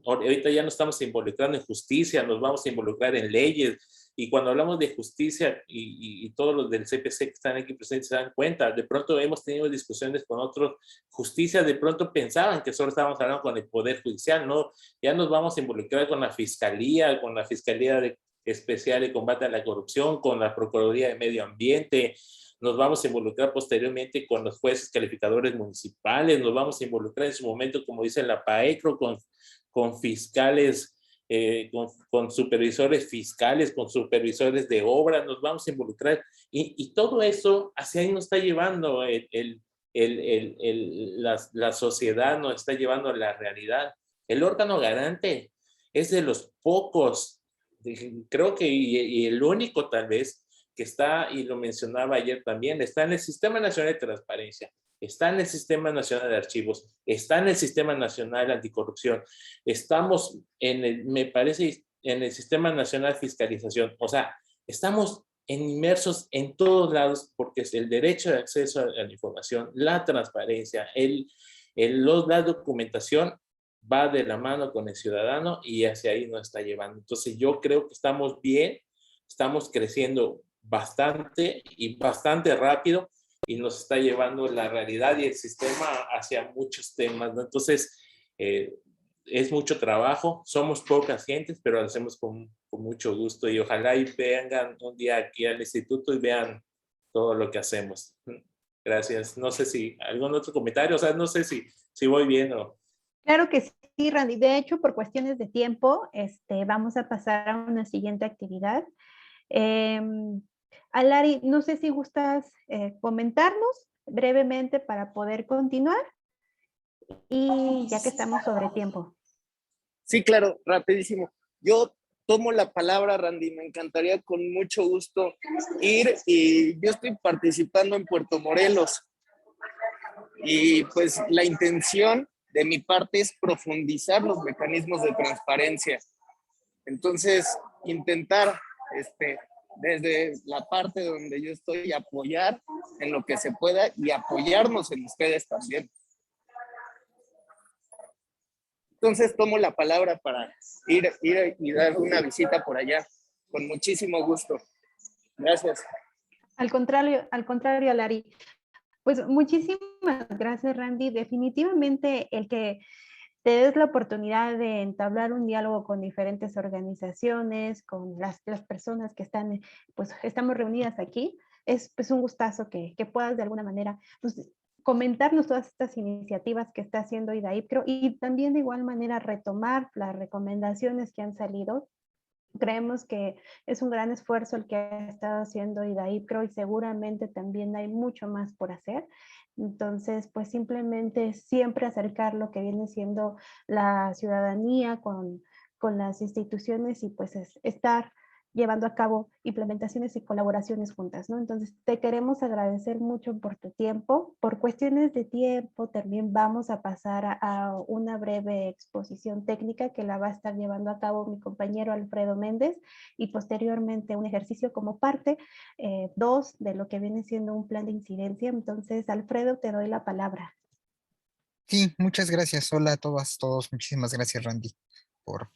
C: Ahorita ya nos estamos involucrando en justicia, nos vamos a involucrar en leyes, y cuando hablamos de justicia y todos los del CPC que están aquí presentes se dan cuenta, de pronto hemos tenido discusiones con otros justicias, de pronto pensaban que solo estábamos hablando con el Poder Judicial, ¿no? Ya nos vamos a involucrar con la Fiscalía Especial de Combate a la Corrupción, con la Procuraduría de Medio Ambiente, nos vamos a involucrar posteriormente con los jueces calificadores municipales, nos vamos a involucrar en su momento, como dice la PAECRO, con fiscales, con supervisores fiscales, con supervisores de obra, nos vamos a involucrar, y todo eso hacia ahí nos está llevando la sociedad, nos está llevando a la realidad. El órgano garante es de los pocos, creo que y el único tal vez, que está, y lo mencionaba ayer también, está en el Sistema Nacional de Transparencia, está en el Sistema Nacional de Archivos, está en el Sistema Nacional Anticorrupción, estamos me parece, en el Sistema Nacional de Fiscalización. O sea, estamos inmersos en todos lados, porque es el derecho de acceso a la información, la transparencia, la documentación, va de la mano con el ciudadano y hacia ahí nos está llevando. Entonces yo creo que estamos bien, estamos creciendo bastante y bastante rápido y nos está llevando la realidad y el sistema hacia muchos temas, ¿no? Entonces, es mucho trabajo, somos pocas gentes, pero lo hacemos con mucho gusto y ojalá y vengan un día aquí al instituto y vean todo lo que hacemos. Gracias. No sé si algún otro comentario, o sea, no sé si voy bien o...
F: Claro que sí, Randy. De hecho, por cuestiones de tiempo, vamos a pasar a una siguiente actividad. Alari, no sé si gustas comentarnos brevemente para poder continuar y ya que estamos sobre tiempo.
E: Sí, claro, rapidísimo. Yo tomo la palabra, Randy, me encantaría con mucho gusto ir y yo estoy participando en Puerto Morelos y pues la intención de mi parte es profundizar los mecanismos de transparencia. Entonces, intentar desde la parte donde yo estoy apoyar en lo que se pueda y apoyarnos en ustedes también. Entonces tomo la palabra para ir y dar una visita por allá. Con muchísimo gusto. Gracias.
F: Al contrario, Alari. Pues muchísimas gracias, Randy. Definitivamente el que te des la oportunidad de entablar un diálogo con diferentes organizaciones, con las personas que están, pues estamos reunidas aquí, es pues un gustazo que puedas de alguna manera pues, comentarnos todas estas iniciativas que está haciendo IDAIPCRO y también de igual manera retomar las recomendaciones que han salido. Creemos que es un gran esfuerzo el que ha estado haciendo IDAIPCRO y seguramente también hay mucho más por hacer. Entonces, pues simplemente siempre acercar lo que viene siendo la ciudadanía con las instituciones y pues estar llevando a cabo implementaciones y colaboraciones juntas, ¿no? Entonces, te queremos agradecer mucho por tu tiempo. Por cuestiones de tiempo, también vamos a pasar a una breve exposición técnica que la va a estar llevando a cabo mi compañero Alfredo Méndez y posteriormente un ejercicio como parte 2 de lo que viene siendo un plan de incidencia. Entonces, Alfredo, te doy la palabra.
H: Sí, muchas gracias. Hola a todas, todos. Muchísimas gracias, Randy, por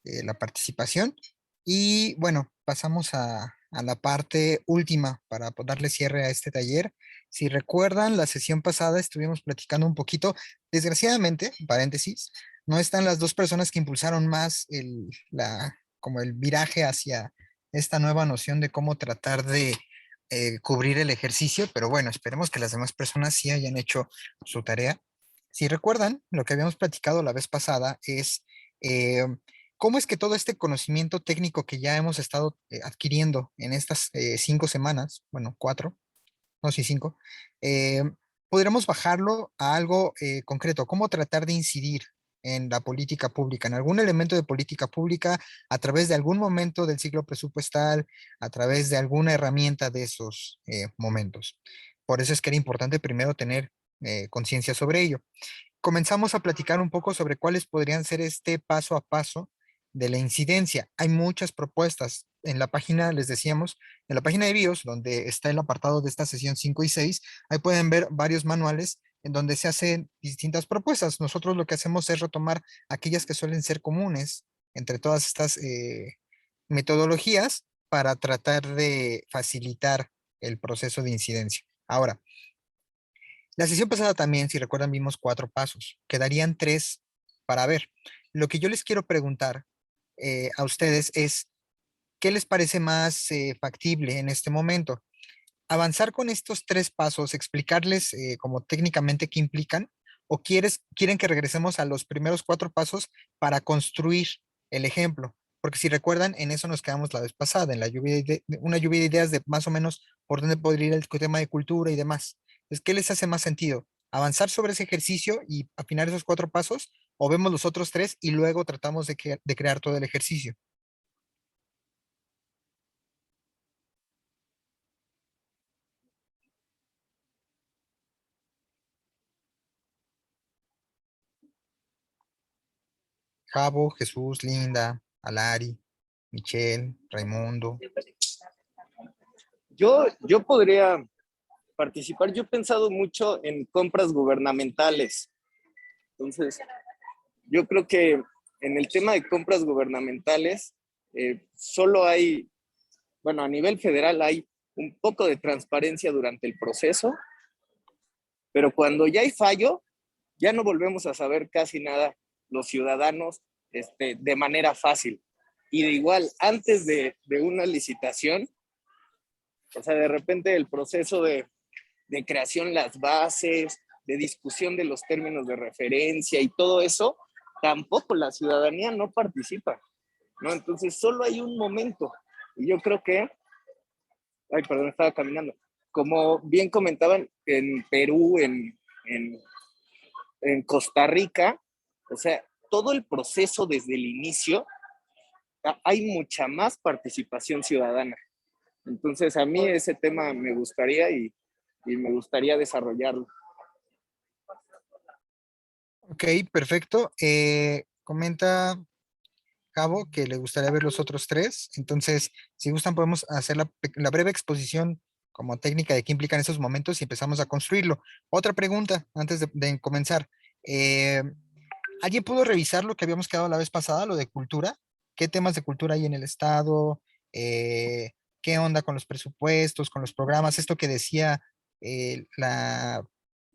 H: la participación. Y bueno, pasamos a la parte última para darle cierre a este taller. Si recuerdan, la sesión pasada estuvimos platicando un poquito. Desgraciadamente, paréntesis, no están las dos personas que impulsaron más como el viraje hacia esta nueva noción de cómo tratar de cubrir el ejercicio, pero bueno, esperemos que las demás personas sí hayan hecho su tarea. Si recuerdan, lo que habíamos platicado la vez pasada es eh, cómo es que todo este conocimiento técnico que ya hemos estado adquiriendo en estas 5 semanas, bueno, 4, no, sí, 5, eh, podremos bajarlo a algo concreto, cómo tratar de incidir en la política pública, en algún elemento de política pública, a través de algún momento del ciclo presupuestal, a través de alguna herramienta de esos momentos. Por eso es que era importante primero tener conciencia sobre ello. Comenzamos a platicar un poco sobre cuáles podrían ser este paso a paso de la incidencia. Hay muchas propuestas. En la página, les decíamos, en la página de BIOS, donde está el apartado de esta sesión 5 y 6, ahí pueden ver varios manuales en donde se hacen distintas propuestas. Nosotros lo que hacemos es retomar aquellas que suelen ser comunes entre todas estas metodologías para tratar de facilitar el proceso de incidencia. Ahora, la sesión pasada también, si recuerdan, vimos 4 pasos. Quedarían 3 para ver. Lo que yo les quiero preguntar a ustedes es, ¿qué les parece más factible en este momento? ¿Avanzar con estos 3 pasos, explicarles como técnicamente qué implican? ¿O quieren que regresemos a los primeros 4 pasos para construir el ejemplo? Porque si recuerdan, en eso nos quedamos la vez pasada, en la una lluvia de ideas de más o menos por dónde podría ir el tema de cultura y demás. Entonces, ¿qué les hace más sentido? ¿Avanzar sobre ese ejercicio y afinar esos 4 pasos? ¿O vemos los otros 3 y luego tratamos de crear todo el ejercicio? Javo, Jesús, Linda, Alari, Michelle, Raimundo.
E: Yo podría participar. Yo he pensado mucho en compras gubernamentales. Entonces, yo creo que en el tema de compras gubernamentales, solo hay, bueno, a nivel federal hay un poco de transparencia durante el proceso, pero cuando ya hay fallo, ya no volvemos a saber casi nada los ciudadanos de manera fácil. Y de igual, antes de una licitación, o sea, de repente el proceso de creación, las bases, de discusión de los términos de referencia y todo eso, tampoco la ciudadanía no participa, ¿no? Entonces, solo hay un momento. Y yo creo que, ay, perdón, estaba caminando. Como bien comentaban, en Perú, en Costa Rica, o sea, todo el proceso desde el inicio, hay mucha más participación ciudadana. Entonces, a mí ese tema me gustaría y me gustaría desarrollarlo.
H: Ok, perfecto. Comenta Cabo que le gustaría ver los otros tres. Entonces, si gustan, podemos hacer la breve exposición como técnica de qué implican esos momentos y empezamos a construirlo. Otra pregunta antes de comenzar. Eh, ¿Alguien pudo revisar lo que habíamos quedado la vez pasada, lo de cultura? ¿Qué temas de cultura hay en el estado? ¿Qué onda con los presupuestos, con los programas? Esto que decía la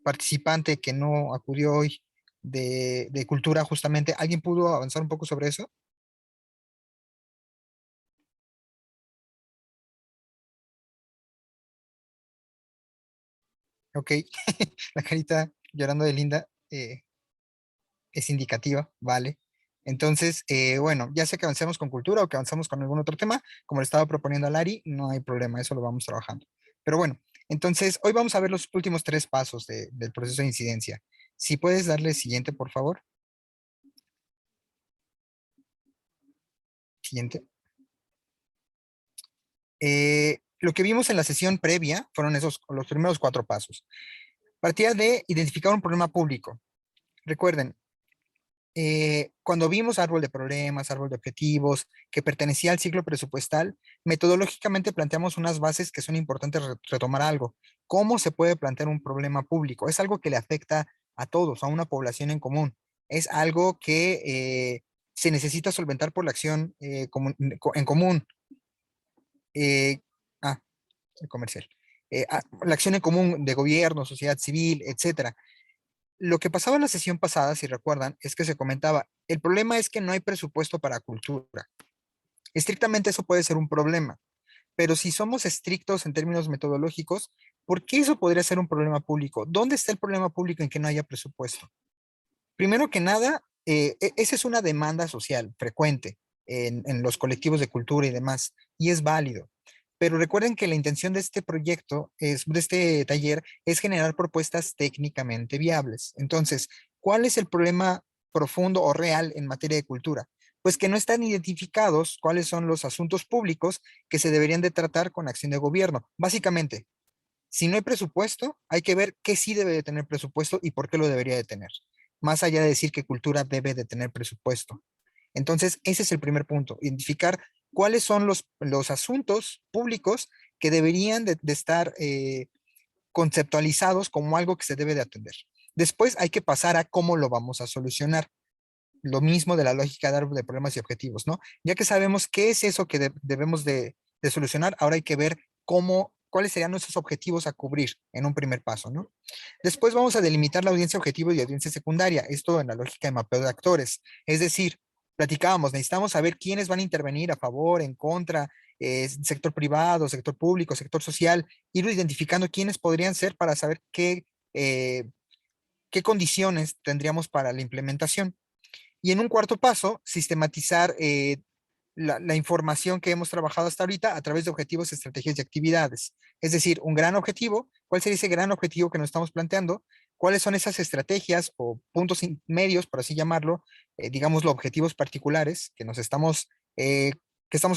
H: participante que no acudió hoy de cultura, justamente. ¿Alguien pudo avanzar un poco sobre eso? Ok, la carita llorando de Linda es indicativa, vale. Entonces, bueno, ya sea que avancemos con cultura o que avanzamos con algún otro tema, como le estaba proponiendo a Lari, no hay problema, eso lo vamos trabajando. Pero bueno, entonces, hoy vamos a ver los últimos tres pasos del proceso de incidencia. Si puedes darle siguiente, por favor. Siguiente. Lo que vimos en la sesión previa fueron los primeros cuatro pasos. Partía de identificar un problema público. Recuerden, cuando vimos árbol de problemas, árbol de objetivos, que pertenecía al ciclo presupuestal, metodológicamente planteamos unas bases que son importantes retomar algo. ¿Cómo se puede plantear un problema público? Es algo que le afecta a todos, a una población en común. Es algo que se necesita solventar por la acción en común. Eh, ah, el comercial. La acción en común de gobierno, sociedad civil, etcétera. Lo que pasaba en la sesión pasada, si recuerdan, es que se comentaba, el problema es que no hay presupuesto para cultura. Estrictamente eso puede ser un problema, pero si somos estrictos en términos metodológicos, ¿por qué eso podría ser un problema público? ¿Dónde está el problema público en que no haya presupuesto? Primero que nada, esa es una demanda social frecuente en los colectivos de cultura y demás, y es válido. Pero recuerden que la intención de este proyecto, de este taller, es generar propuestas técnicamente viables. Entonces, ¿cuál es el problema profundo o real en materia de cultura? Pues que no están identificados cuáles son los asuntos públicos que se deberían de tratar con acción de gobierno. Básicamente, si no hay presupuesto, hay que ver qué sí debe de tener presupuesto y por qué lo debería de tener. Más allá de decir que cultura debe de tener presupuesto. Entonces, ese es el primer punto, identificar cuáles son los asuntos públicos que deberían de estar conceptualizados como algo que se debe de atender. Después hay que pasar a cómo lo vamos a solucionar. Lo mismo de la lógica de problemas y objetivos, ¿no? Ya que sabemos qué es eso que debemos de solucionar, ahora hay que ver cuáles serían nuestros objetivos a cubrir en un primer paso, ¿no? Después vamos a delimitar la audiencia objetivo y audiencia secundaria, esto en la lógica de mapeo de actores, es decir, platicábamos, necesitamos saber quiénes van a intervenir a favor, en contra, sector privado, sector público, sector social, ir identificando quiénes podrían ser para saber qué condiciones tendríamos para la implementación. Y en un cuarto paso, sistematizar la información que hemos trabajado hasta ahorita a través de objetivos, estrategias y actividades. Es decir, un gran objetivo, ¿cuál sería ese gran objetivo que nos estamos planteando? ¿Cuáles son esas estrategias o puntos medios, por así llamarlo, digámoslo, objetivos particulares que estamos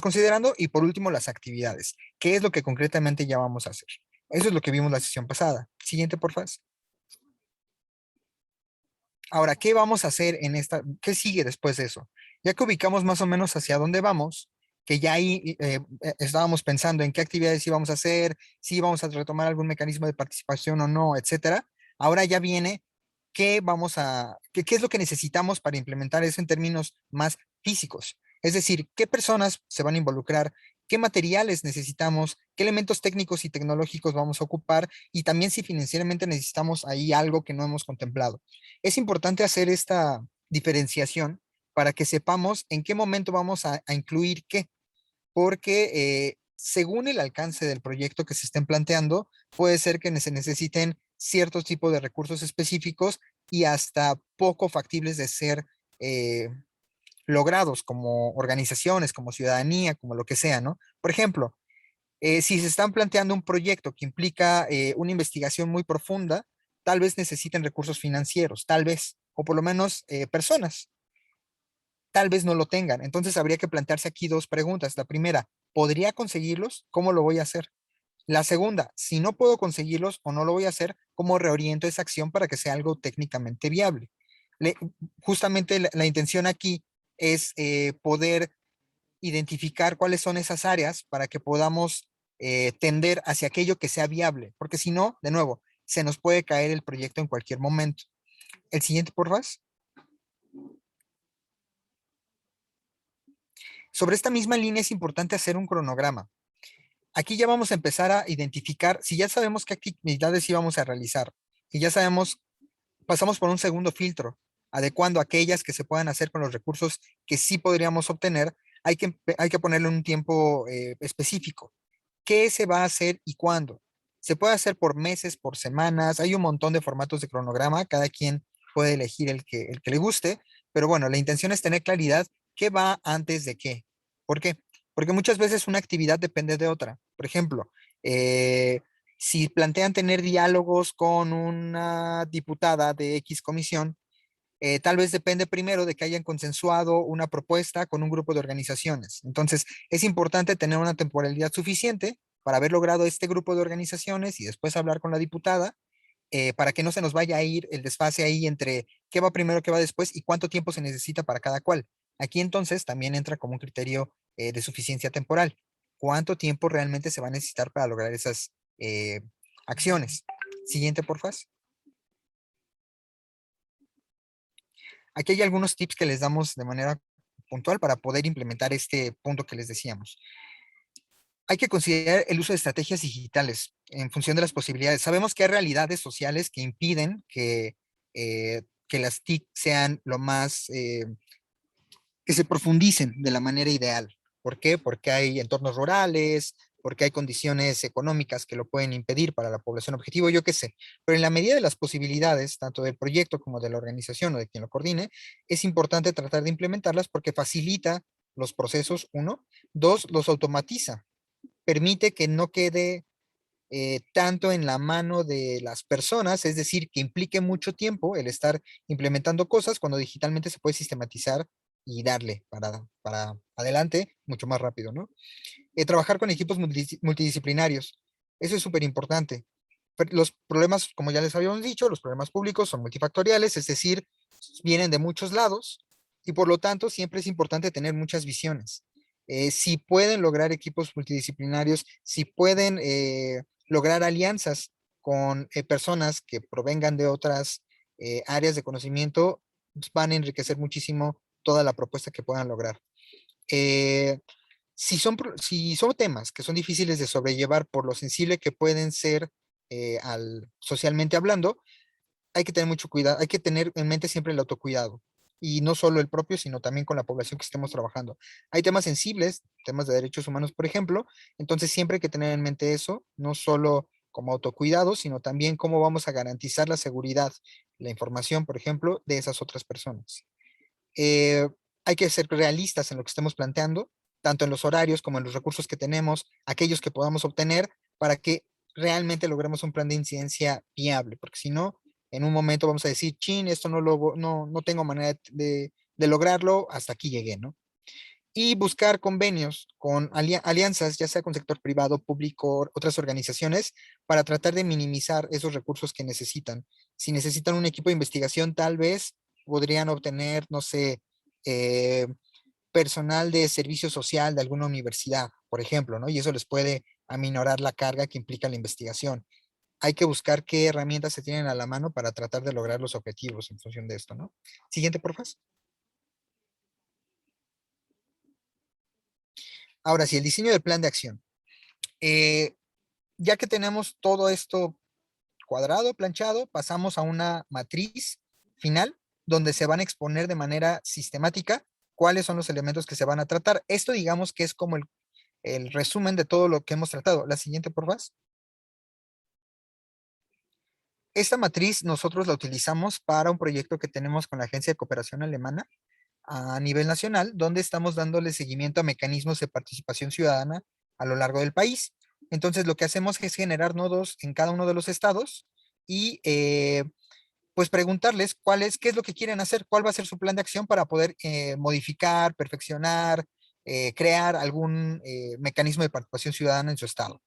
H: considerando? Y por último, las actividades. ¿Qué es lo que concretamente ya vamos a hacer? Eso es lo que vimos la sesión pasada. Siguiente, por favor. Ahora, ¿qué vamos a hacer qué sigue después de eso? Ya que ubicamos más o menos hacia dónde vamos, que ya ahí estábamos pensando en qué actividades íbamos a hacer, si íbamos a retomar algún mecanismo de participación o no, etcétera. Ahora ya viene qué es lo que necesitamos para implementar eso en términos más físicos. Es decir, qué personas se van a involucrar, qué materiales necesitamos, qué elementos técnicos y tecnológicos vamos a ocupar y también si financieramente necesitamos ahí algo que no hemos contemplado. Es importante hacer esta diferenciación para que sepamos en qué momento vamos a incluir qué, porque según el alcance del proyecto que se estén planteando, puede ser que se necesiten ciertos tipos de recursos específicos y hasta poco factibles de ser logrados como organizaciones, como ciudadanía, como lo que sea, ¿no? Por ejemplo, si se están planteando un proyecto que implica una investigación muy profunda, tal vez necesiten recursos financieros, tal vez, o por lo menos personas, tal vez no lo tengan. Entonces habría que plantearse aquí dos preguntas. La primera, ¿podría conseguirlos? ¿Cómo lo voy a hacer? La segunda, si no puedo conseguirlos o no lo voy a hacer, ¿cómo reoriento esa acción para que sea algo técnicamente viable? Le- Justamente la intención aquí es poder identificar cuáles son esas áreas para que podamos tender hacia aquello que sea viable, porque si no, de nuevo, se nos puede caer el proyecto en cualquier momento. El siguiente, por favor. Sobre esta misma línea es importante hacer un cronograma. Aquí ya vamos a empezar a identificar, si ya sabemos qué actividades íbamos a realizar, y ya sabemos, pasamos por un segundo filtro, adecuando aquellas que se puedan hacer con los recursos que sí podríamos obtener, hay que ponerle un tiempo específico. ¿Qué se va a hacer y cuándo? Se puede hacer por meses, por semanas, hay un montón de formatos de cronograma, cada quien puede elegir el que le guste, pero bueno, la intención es tener claridad qué va antes de qué. ¿Por qué? Porque muchas veces una actividad depende de otra. Por ejemplo, si plantean tener diálogos con una diputada de X comisión, tal vez depende primero de que hayan consensuado una propuesta con un grupo de organizaciones. Entonces, es importante tener una temporalidad suficiente para haber logrado este grupo de organizaciones y después hablar con la diputada, para que no se nos vaya a ir el desfase ahí entre qué va primero, qué va después y cuánto tiempo se necesita para cada cual. Aquí entonces también entra como un criterio de suficiencia temporal. ¿Cuánto tiempo realmente se va a necesitar para lograr esas acciones? Siguiente, porfa. Aquí hay algunos tips que les damos de manera puntual para poder implementar este punto que les decíamos. Hay que considerar el uso de estrategias digitales en función de las posibilidades. Sabemos que hay realidades sociales que impiden que las TIC sean lo más, que se profundicen de la manera ideal. ¿Por qué? Porque hay entornos rurales, porque hay condiciones económicas que lo pueden impedir para la población objetivo, yo qué sé. Pero en la medida de las posibilidades, tanto del proyecto como de la organización o de quien lo coordine, es importante tratar de implementarlas porque facilita los procesos, uno. Dos, los automatiza. Permite que no quede tanto en la mano de las personas, es decir, que implique mucho tiempo el estar implementando cosas cuando digitalmente se puede sistematizar y darle para adelante mucho más rápido, ¿no? Trabajar con equipos multidisciplinarios, eso es súper importante. Los problemas, como ya les habíamos dicho, los problemas públicos son multifactoriales, es decir, vienen de muchos lados y por lo tanto siempre es importante tener muchas visiones. Si pueden lograr equipos multidisciplinarios, si pueden lograr alianzas con personas que provengan de otras áreas de conocimiento, pues, van a enriquecer muchísimo toda la propuesta que puedan lograr. Eh, si son temas que son difíciles de sobrellevar por lo sensible que pueden ser socialmente hablando, hay que tener mucho cuidado, hay que tener en mente siempre el autocuidado. Y no solo el propio, sino también con la población que estemos trabajando. Hay temas sensibles, temas de derechos humanos, por ejemplo, entonces siempre hay que tener en mente eso, no solo como autocuidado, sino también cómo vamos a garantizar la seguridad, la información, por ejemplo, de esas otras personas. Eh, Hay que ser realistas en lo que estemos planteando, tanto en los horarios como en los recursos que tenemos, aquellos que podamos obtener, para que realmente logremos un plan de incidencia viable, porque si no, en un momento vamos a decir, chin, esto no tengo manera de lograrlo, hasta aquí llegué, ¿no? Y buscar convenios con alianzas, ya sea con sector privado, público, otras organizaciones, para tratar de minimizar esos recursos que necesitan. Si necesitan un equipo de investigación, tal vez podrían obtener, no sé, eh, personal de servicio social de alguna universidad, por ejemplo, ¿no? Y eso les puede aminorar la carga que implica la investigación. hay que buscar qué herramientas se tienen a la mano para tratar de lograr los objetivos en función de esto, ¿no? Siguiente, por favor. Ahora sí, el diseño del plan de acción. Ya que tenemos todo esto cuadrado, planchado, pasamos a una matriz final donde se van a exponer de manera sistemática cuáles son los elementos que se van a tratar. Esto digamos que es como el resumen de todo lo que hemos tratado. La siguiente, por favor. Esta matriz nosotros la utilizamos para un proyecto que tenemos con la Agencia de Cooperación Alemana a nivel nacional, donde estamos dándole seguimiento a mecanismos de participación ciudadana a lo largo del país. Entonces, lo que hacemos es generar nodos en cada uno de los estados y pues preguntarles qué es lo que quieren hacer, cuál va a ser su plan de acción para poder modificar, perfeccionar, crear algún mecanismo de participación ciudadana en su estado.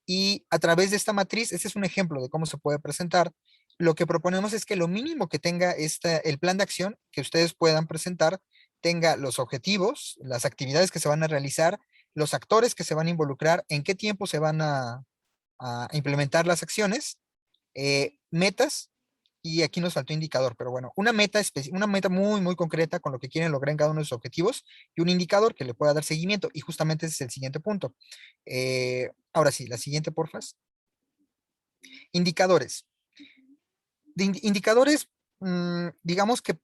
H: Y a través de esta matriz, este es un ejemplo de cómo se puede presentar. Lo que proponemos es que lo mínimo que tenga el plan de acción que ustedes puedan presentar tenga los objetivos, las actividades que se van a realizar, los actores que se van a involucrar, en qué tiempo se van a implementar las acciones, metas, y aquí nos faltó indicador, pero bueno, una meta muy, muy concreta con lo que quieren lograr en cada uno de sus objetivos y un indicador que le pueda dar seguimiento. Y justamente ese es el siguiente punto. Ahora sí, la siguiente, porfa. Indicadores. Indicadores, digamos que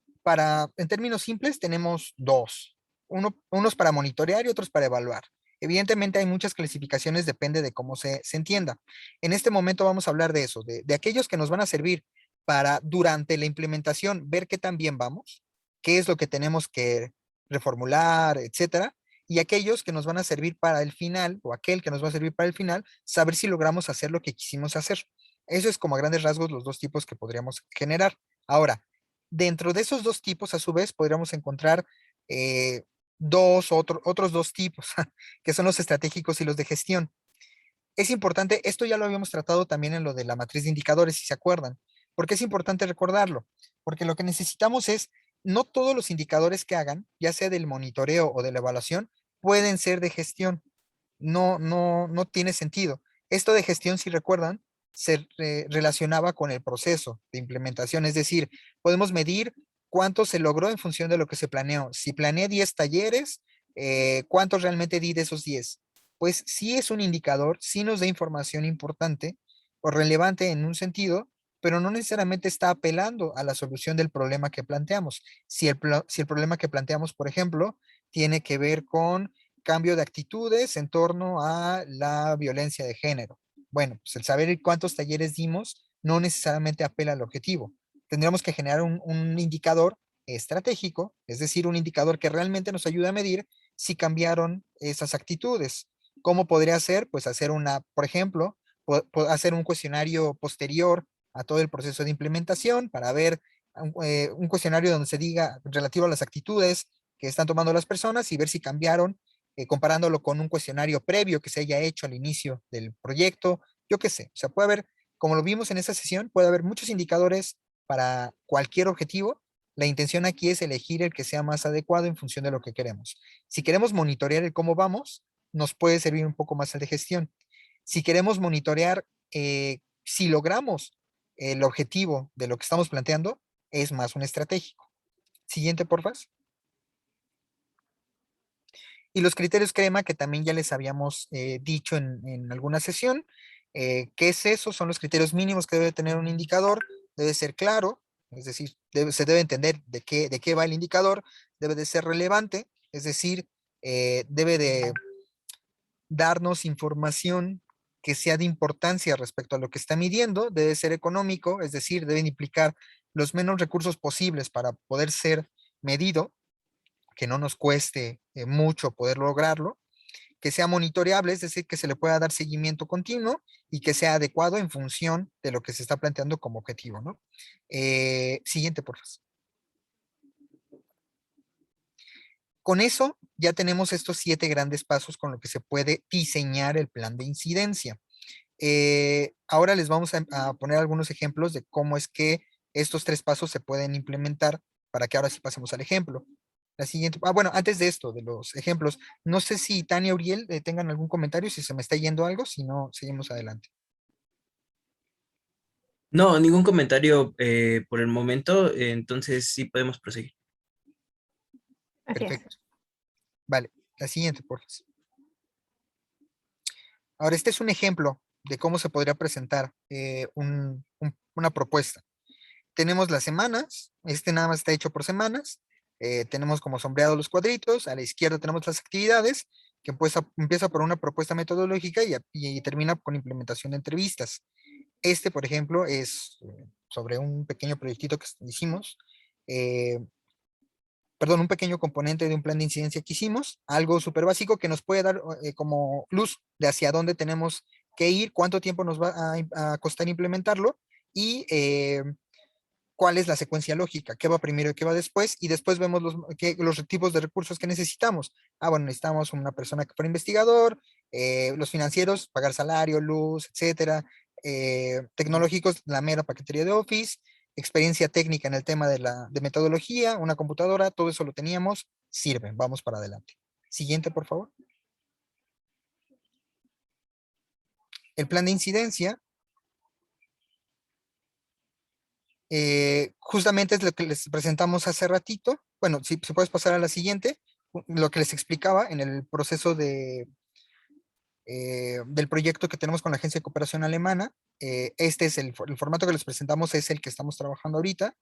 H: en términos simples tenemos dos. Unos para monitorear y otros para evaluar. Evidentemente hay muchas clasificaciones, depende de cómo se entienda. En este momento vamos a hablar de eso, de aquellos que nos van a servir para durante la implementación ver qué tan bien vamos, qué es lo que tenemos que reformular, etcétera, y aquellos que nos van a servir para el final, o aquel que nos va a servir para el final, saber si logramos hacer lo que quisimos hacer. Eso es como a grandes rasgos los dos tipos que podríamos generar. Ahora, dentro de esos dos tipos, a su vez, podríamos encontrar otros dos tipos, que son los estratégicos y los de gestión. Es importante, esto ya lo habíamos tratado también en lo de la matriz de indicadores, si se acuerdan. ¿Por qué es importante recordarlo? Porque lo que necesitamos es, no todos los indicadores que hagan, ya sea del monitoreo o de la evaluación, pueden ser de gestión. No tiene sentido. Esto de gestión, si recuerdan, se relacionaba con el proceso de implementación, es decir, podemos medir cuánto se logró en función de lo que se planeó. Si planeé 10 talleres, ¿cuántos realmente di de esos 10? Pues sí es un indicador, sí nos da información importante o relevante en un sentido, pero no necesariamente está apelando a la solución del problema que planteamos. Si el problema que planteamos, por ejemplo, tiene que ver con cambio de actitudes en torno a la violencia de género. Bueno, pues el saber cuántos talleres dimos no necesariamente apela al objetivo. Tendríamos que generar un indicador estratégico, es decir, un indicador que realmente nos ayude a medir si cambiaron esas actitudes. ¿Cómo podría ser? Pues hacer por ejemplo, hacer un cuestionario posterior a todo el proceso de implementación para ver un cuestionario donde se diga relativo a las actitudes que están tomando las personas y ver si cambiaron, comparándolo con un cuestionario previo que se haya hecho al inicio del proyecto, yo qué sé. O sea, puede haber, como lo vimos en esa sesión, puede haber muchos indicadores para cualquier objetivo. La intención aquí es elegir el que sea más adecuado en función de lo que queremos. Si queremos monitorear el cómo vamos, nos puede servir un poco más el de gestión. Si queremos monitorear si logramos el objetivo de lo que estamos planteando, es más un estratégico. Siguiente, porfa. Y los criterios crema, que también ya les habíamos dicho en alguna sesión. ¿Qué es eso? Son los criterios mínimos que debe tener un indicador. Debe ser claro, es decir, se debe entender de qué va el indicador. Debe de ser relevante, es decir, debe de darnos información que sea de importancia respecto a lo que está midiendo. Debe ser económico, es decir, deben implicar los menos recursos posibles para poder ser medido, que no nos cueste mucho poder lograrlo, que sea monitoreable, es decir, que se le pueda dar seguimiento continuo y que sea adecuado en función de lo que se está planteando como objetivo, ¿no? Siguiente, por favor. Con eso ya tenemos estos 7 grandes pasos con lo que se puede diseñar el plan de incidencia. Ahora les vamos a poner algunos ejemplos de cómo es que estos 3 pasos se pueden implementar para que ahora sí pasemos al ejemplo. La siguiente, bueno, antes de esto, de los ejemplos, no sé si Tania, Uriel tengan algún comentario, si se me está yendo algo, si no, seguimos adelante.
J: No, ningún comentario por el momento, entonces sí podemos proseguir.
F: Así es.
H: Perfecto. Vale, la siguiente, por favor. Ahora, este es un ejemplo de cómo se podría presentar una propuesta. Tenemos las semanas, este nada más está hecho por semanas. Tenemos como sombreado los cuadritos, a la izquierda tenemos las actividades, que empieza por una propuesta metodológica y termina con implementación de entrevistas. Este, por ejemplo, es sobre un pequeño proyectito que hicimos, eh, perdón, un pequeño componente de un plan de incidencia que hicimos, algo súper básico que nos puede dar como luz de hacia dónde tenemos que ir, cuánto tiempo nos va a costar implementarlo y cuál es la secuencia lógica, qué va primero y qué va después, y después vemos los tipos de recursos que necesitamos. Bueno, necesitamos una persona que fuera investigador, los financieros, pagar salario, luz, etcétera, tecnológicos, la mera paquetería de Office, experiencia técnica en el tema de metodología, una computadora, todo eso lo teníamos, sirve, vamos para adelante. Siguiente, por favor. El plan de incidencia. Justamente es lo que les presentamos hace ratito. Bueno, si puedes pasar a la siguiente, lo que les explicaba en el proceso del proyecto que tenemos con la Agencia de Cooperación Alemana. Este es el formato que les presentamos, es el que estamos trabajando ahorita.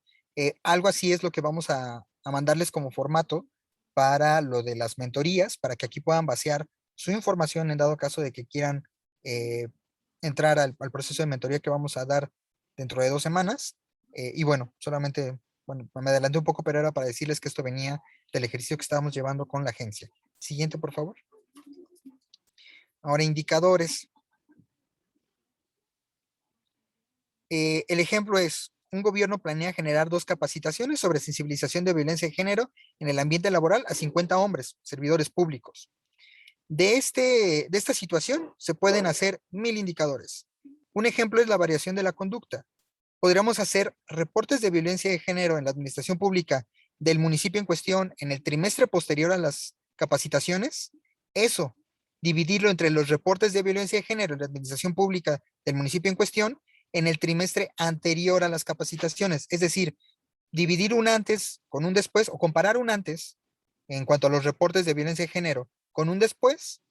H: Algo así es lo que vamos a mandarles como formato para lo de las mentorías, para que aquí puedan vaciar su información en dado caso de que quieran entrar al proceso de mentoría que vamos a dar dentro de 2 semanas. Y bueno, solamente, bueno, me adelanté un poco, pero era para decirles que esto venía del ejercicio que estábamos llevando con la agencia. Siguiente, por favor. Ahora, indicadores. El ejemplo es, un gobierno planea generar 2 capacitaciones sobre sensibilización de violencia de género en el ambiente laboral a 50 hombres, servidores públicos. De esta situación se pueden hacer 1000 indicadores. Un ejemplo es la variación de la conducta. Podríamos hacer reportes de violencia de género en la administración pública del municipio en cuestión en el trimestre posterior a las capacitaciones. Eso, dividirlo entre los reportes de violencia de género en la administración pública del municipio en cuestión en el trimestre anterior a las capacitaciones. Es decir, dividir un antes con un después o comparar un antes en cuanto a los reportes de violencia de género con un después,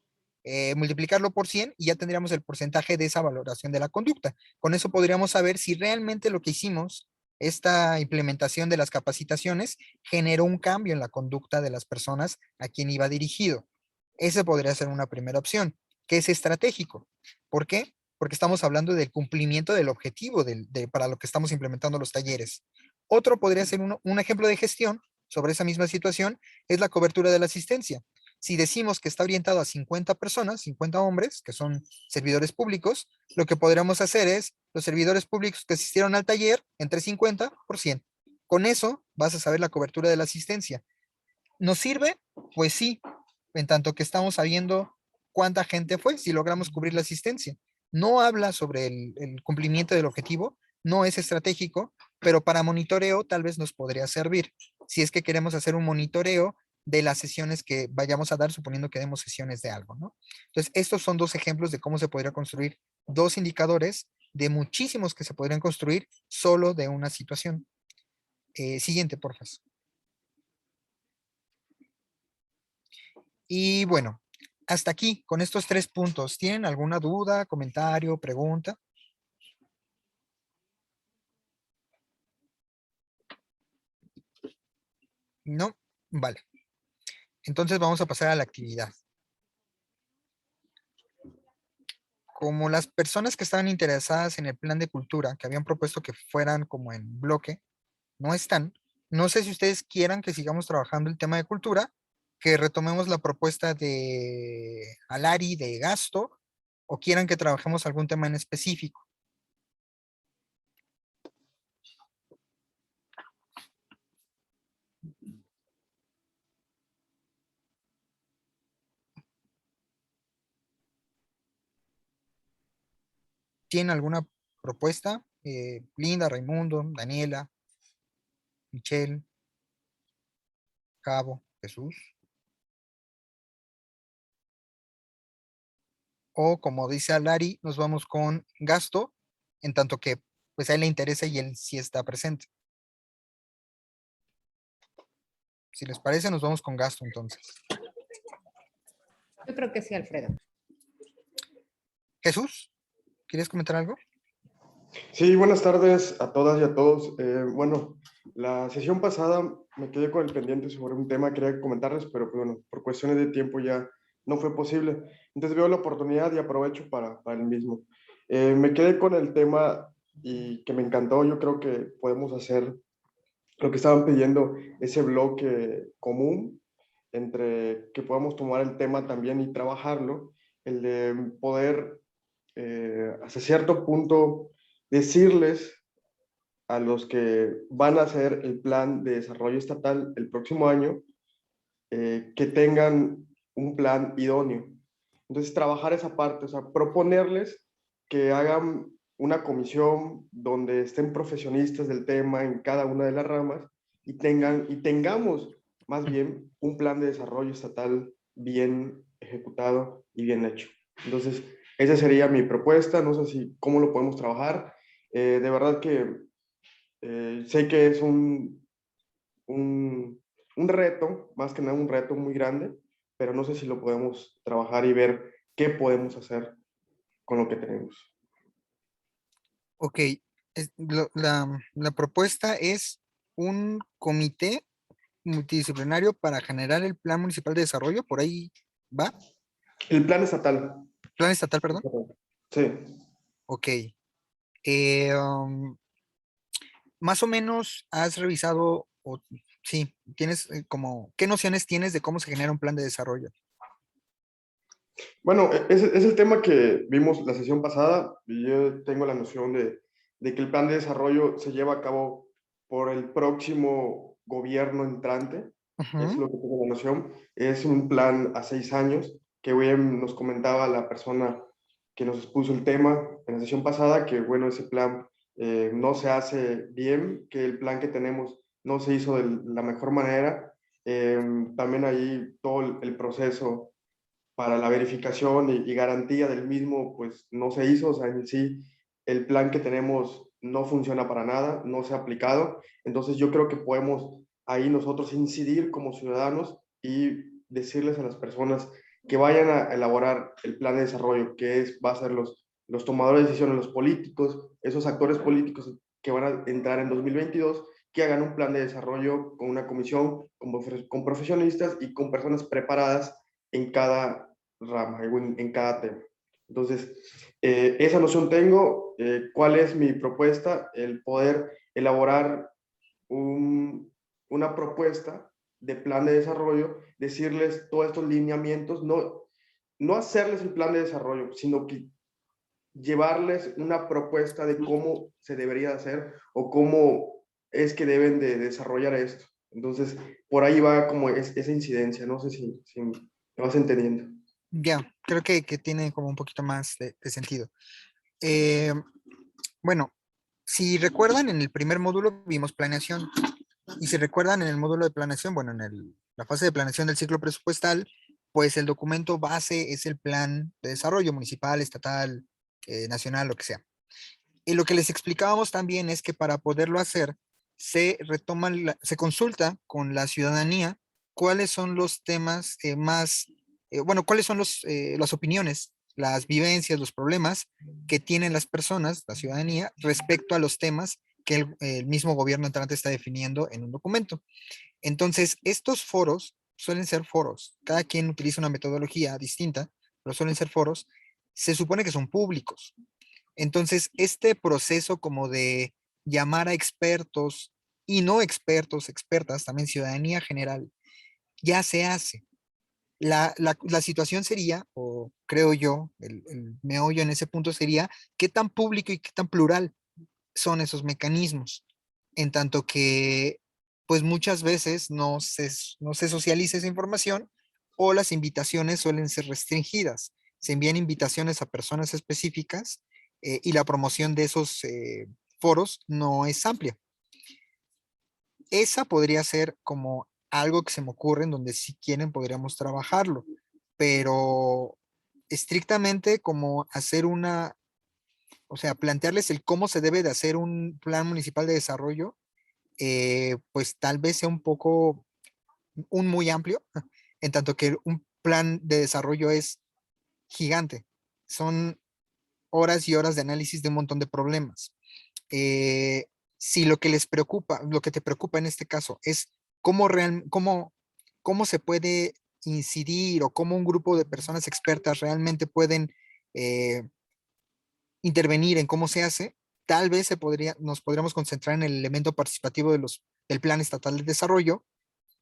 H: multiplicarlo por 100 y ya tendríamos el porcentaje de esa valoración de la conducta. Con eso podríamos saber si realmente lo que hicimos, esta implementación de las capacitaciones, generó un cambio en la conducta de las personas a quien iba dirigido. Ese podría ser una primera opción, que es estratégico. ¿Por qué? Porque estamos hablando del cumplimiento del objetivo para lo que estamos implementando los talleres. Otro podría ser un ejemplo de gestión sobre esa misma situación, es la cobertura de la asistencia. Si decimos que está orientado a 50 personas, 50 hombres, que son servidores públicos, lo que podríamos hacer es los servidores públicos que asistieron al taller entre 50 por 100. Con eso vas a saber la cobertura de la asistencia. ¿Nos sirve? Pues sí, en tanto que estamos sabiendo cuánta gente fue, si logramos cubrir la asistencia. No habla sobre el cumplimiento del objetivo, no es estratégico, pero para monitoreo tal vez nos podría servir. Si es que queremos hacer un monitoreo de las sesiones que vayamos a dar, suponiendo que demos sesiones de algo, ¿no? Entonces, estos son 2 ejemplos de cómo se podría construir 2 indicadores de muchísimos que se podrían construir solo de una situación. Siguiente, por favor. Y bueno, hasta aquí, con estos 3 puntos. ¿Tienen alguna duda, comentario, pregunta? No, vale. Entonces vamos a pasar a la actividad. Como las personas que estaban interesadas en el plan de cultura, que habían propuesto que fueran como en bloque, no están, no sé si ustedes quieran que sigamos trabajando el tema de cultura, que retomemos la propuesta de Alari de gasto, o quieran que trabajemos algún tema en específico. ¿Tienen alguna propuesta? Linda, Raimundo, Daniela, Michelle, Cabo, Jesús. O como dice Alari, nos vamos con gasto, en tanto que pues a él le interesa y él sí está presente. Si les parece, nos vamos con gasto entonces.
D: Yo creo que sí, Alfredo.
H: Jesús, ¿quieres comentar algo?
K: Sí, buenas tardes a todas y a todos. Bueno, la sesión pasada me quedé con el pendiente sobre un tema, quería comentarles, pero pues, bueno, por cuestiones de tiempo ya no fue posible. Entonces veo la oportunidad y aprovecho para el mismo. Me quedé con el tema y que me encantó. Yo creo que podemos hacer lo que estaban pidiendo, ese bloque común entre que podamos tomar el tema también y trabajarlo, el de poder hasta cierto punto decirles a los que van a hacer el plan de desarrollo estatal el próximo año que tengan un plan idóneo. Entonces, trabajar esa parte, o sea, proponerles que hagan una comisión donde estén profesionistas del tema en cada una de las ramas y tengamos más bien un plan de desarrollo estatal bien ejecutado y bien hecho. Entonces, esa sería mi propuesta, no sé si cómo lo podemos trabajar. De verdad que sé que es un reto, más que nada un reto muy grande, pero no sé si lo podemos trabajar y ver qué podemos hacer con lo que tenemos.
H: Ok, la propuesta es un comité multidisciplinario para generar el plan municipal de desarrollo, por ahí va.
K: El plan estatal.
H: Plan estatal, perdón.
K: Sí.
H: Ok. Más o menos has revisado, o sí, tienes como, ¿qué nociones tienes de cómo se genera un plan de desarrollo?
K: Bueno, es el tema que vimos la sesión pasada y yo tengo la noción de que el plan de desarrollo se lleva a cabo por el próximo gobierno entrante. Es
H: Ujú.
K: lo que tengo la noción. Es un plan a 6 años que bien nos comentaba la persona que nos expuso el tema en la sesión pasada, que bueno, ese plan no se hace bien, que el plan que tenemos no se hizo de la mejor manera. También ahí todo el proceso para la verificación y garantía del mismo, pues no se hizo, o sea, en sí el plan que tenemos no funciona para nada, no se ha aplicado, entonces yo creo que podemos ahí nosotros incidir como ciudadanos y decirles a las personas que vayan a elaborar el plan de desarrollo, que va a ser los tomadores de decisiones, los políticos, esos actores políticos que van a entrar en 2022, que hagan un plan de desarrollo con una comisión, con profesionistas y con personas preparadas en cada rama, en cada tema. Entonces, esa noción tengo. ¿Cuál es mi propuesta? El poder elaborar una propuesta de plan de desarrollo, decirles todos estos lineamientos, no hacerles el plan de desarrollo, sino que llevarles una propuesta de cómo se debería hacer o cómo es que deben de desarrollar esto. Entonces, por ahí va como esa incidencia. No sé si me vas entendiendo.
H: Ya, creo que tiene como un poquito más de sentido. Eh, bueno, si recuerdan, en el primer módulo vimos planeación. Y si recuerdan, en el módulo de planeación, bueno, la fase de planeación del ciclo presupuestal, pues el documento base es el plan de desarrollo municipal, estatal, nacional, lo que sea. Y lo que les explicábamos también es que para poderlo hacer, se consulta con la ciudadanía cuáles son los temas bueno, cuáles son las opiniones, las vivencias, los problemas que tienen las personas, la ciudadanía, respecto a los temas que el mismo gobierno entrante está definiendo en un documento. Entonces, estos foros suelen ser foros. Cada quien utiliza una metodología distinta, pero suelen ser foros. Se supone que son públicos. Entonces, este proceso como de llamar a expertos y no expertos, expertas, también ciudadanía general, ya se hace. La situación sería, o creo yo, el meollo en ese punto sería, qué tan público y qué tan plural son esos mecanismos, en tanto que, pues muchas veces no se socializa esa información o las invitaciones suelen ser restringidas. Se envían invitaciones a personas específicas y la promoción de esos foros no es amplia. Esa podría ser como algo que se me ocurre en donde si quieren podríamos trabajarlo, pero estrictamente como hacer o sea, plantearles el cómo se debe de hacer un plan municipal de desarrollo, pues tal vez sea un poco, muy amplio, en tanto que un plan de desarrollo es gigante. Son horas y horas de análisis de un montón de problemas. Si lo que les preocupa, lo que te preocupa en este caso es cómo se puede incidir o cómo un grupo de personas expertas realmente pueden intervenir en cómo se hace, tal vez nos podríamos concentrar en el elemento participativo del Plan Estatal de Desarrollo,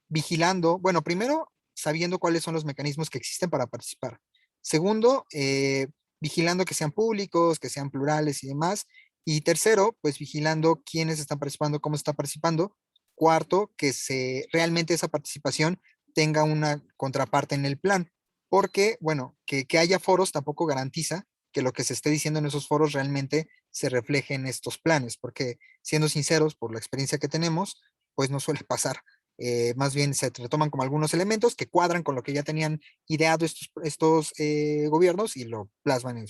H: vigilando, bueno, primero, sabiendo cuáles son los mecanismos que existen para participar. Segundo, vigilando que sean públicos, que sean plurales y demás. Y tercero, pues vigilando quiénes están participando, cómo está participando. Cuarto, que realmente esa participación tenga una contraparte en el plan. Porque, bueno, que haya foros tampoco garantiza que lo que se esté diciendo en esos foros realmente se refleje en estos planes. Porque, siendo sinceros, por la experiencia que tenemos, pues no suele pasar. Más bien se retoman como algunos elementos que cuadran con lo que ya tenían ideado estos gobiernos y lo plasman en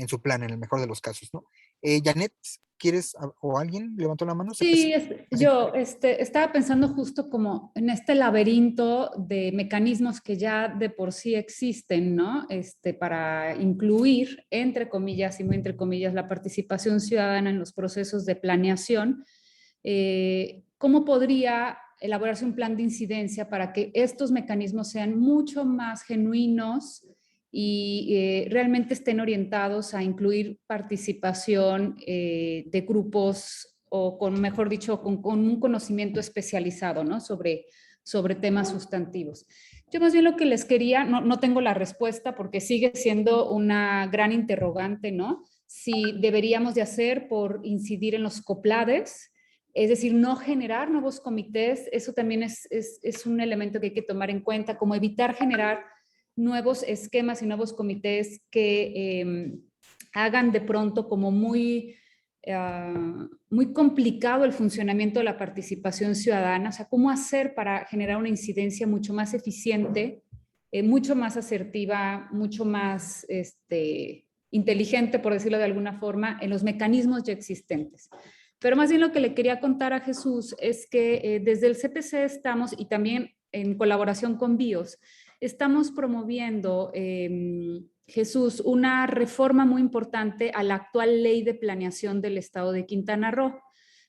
H: su plan, en el mejor de los casos, ¿no? Janet, ¿quieres o alguien levantó la mano?
D: Sí, yo estaba pensando justo como en este laberinto de mecanismos que ya de por sí existen, ¿no? Para incluir, entre comillas y muy entre comillas, la participación ciudadana en los procesos de planeación. ¿Cómo podría elaborarse un plan de incidencia para que estos mecanismos sean mucho más genuinos y realmente estén orientados a incluir participación de grupos o con, mejor dicho, con un conocimiento especializado, ¿no? sobre temas sustantivos? Yo más bien lo que les quería, no tengo la respuesta porque sigue siendo una gran interrogante, ¿no? Si deberíamos de hacer por incidir en los COPLADES, es decir, no generar nuevos comités. Eso también es un elemento que hay que tomar en cuenta, como evitar generar nuevos esquemas y nuevos comités que hagan de pronto como muy complicado el funcionamiento de la participación ciudadana. O sea, cómo hacer para generar una incidencia mucho más eficiente, mucho más asertiva, mucho más inteligente, por decirlo de alguna forma, en los mecanismos ya existentes. Pero más bien lo que le quería contar a Jesús es que desde el CPC estamos, y también en colaboración con BIOS, estamos promoviendo, Jesús, una reforma muy importante a la actual ley de planeación del estado de Quintana Roo,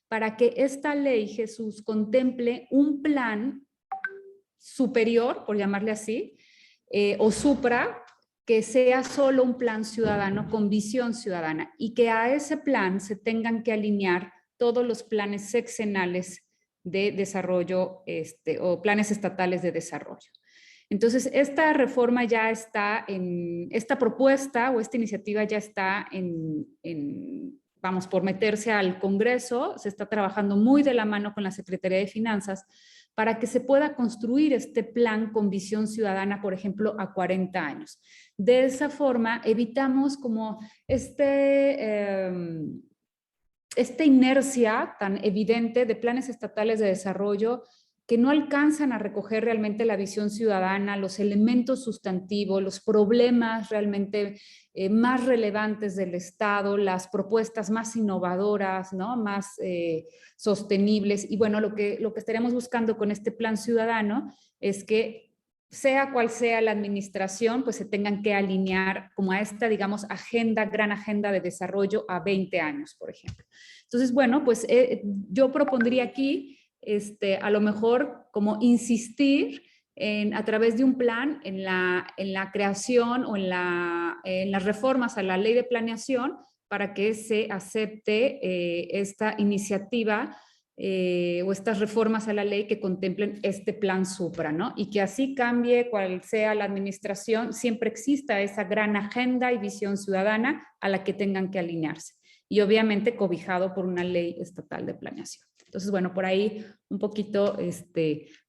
D: para que esta ley, Jesús, contemple un plan superior, por llamarle así, o supra, que sea solo un plan ciudadano con visión ciudadana y que a ese plan se tengan que alinear todos los planes sexenales de desarrollo o planes estatales de desarrollo. Entonces, esta reforma ya está esta propuesta o esta iniciativa ya está vamos, por meterse al Congreso. Se está trabajando muy de la mano con la Secretaría de Finanzas para que se pueda construir este plan con visión ciudadana, por ejemplo, a 40 años. De esa forma, evitamos como esta inercia tan evidente de planes estatales de desarrollo que no alcanzan a recoger realmente la visión ciudadana, los elementos sustantivos, los problemas realmente más relevantes del Estado, las propuestas más innovadoras, ¿no? Más sostenibles. Y bueno, lo que estaremos buscando con este plan ciudadano es que sea cual sea la administración, pues se tengan que alinear como a esta, digamos, gran agenda de desarrollo a 20 años, por ejemplo. Entonces, bueno, pues yo propondría aquí, a lo mejor como insistir a través de un plan en la creación o en las reformas a la ley de planeación para que se acepte esta iniciativa o estas reformas a la ley que contemplen este plan supra, ¿no? Y que así cambie cual sea la administración, siempre exista esa gran agenda y visión ciudadana a la que tengan que alinearse. Y obviamente cobijado por una ley estatal de planeación. Entonces, bueno, por ahí un poquito,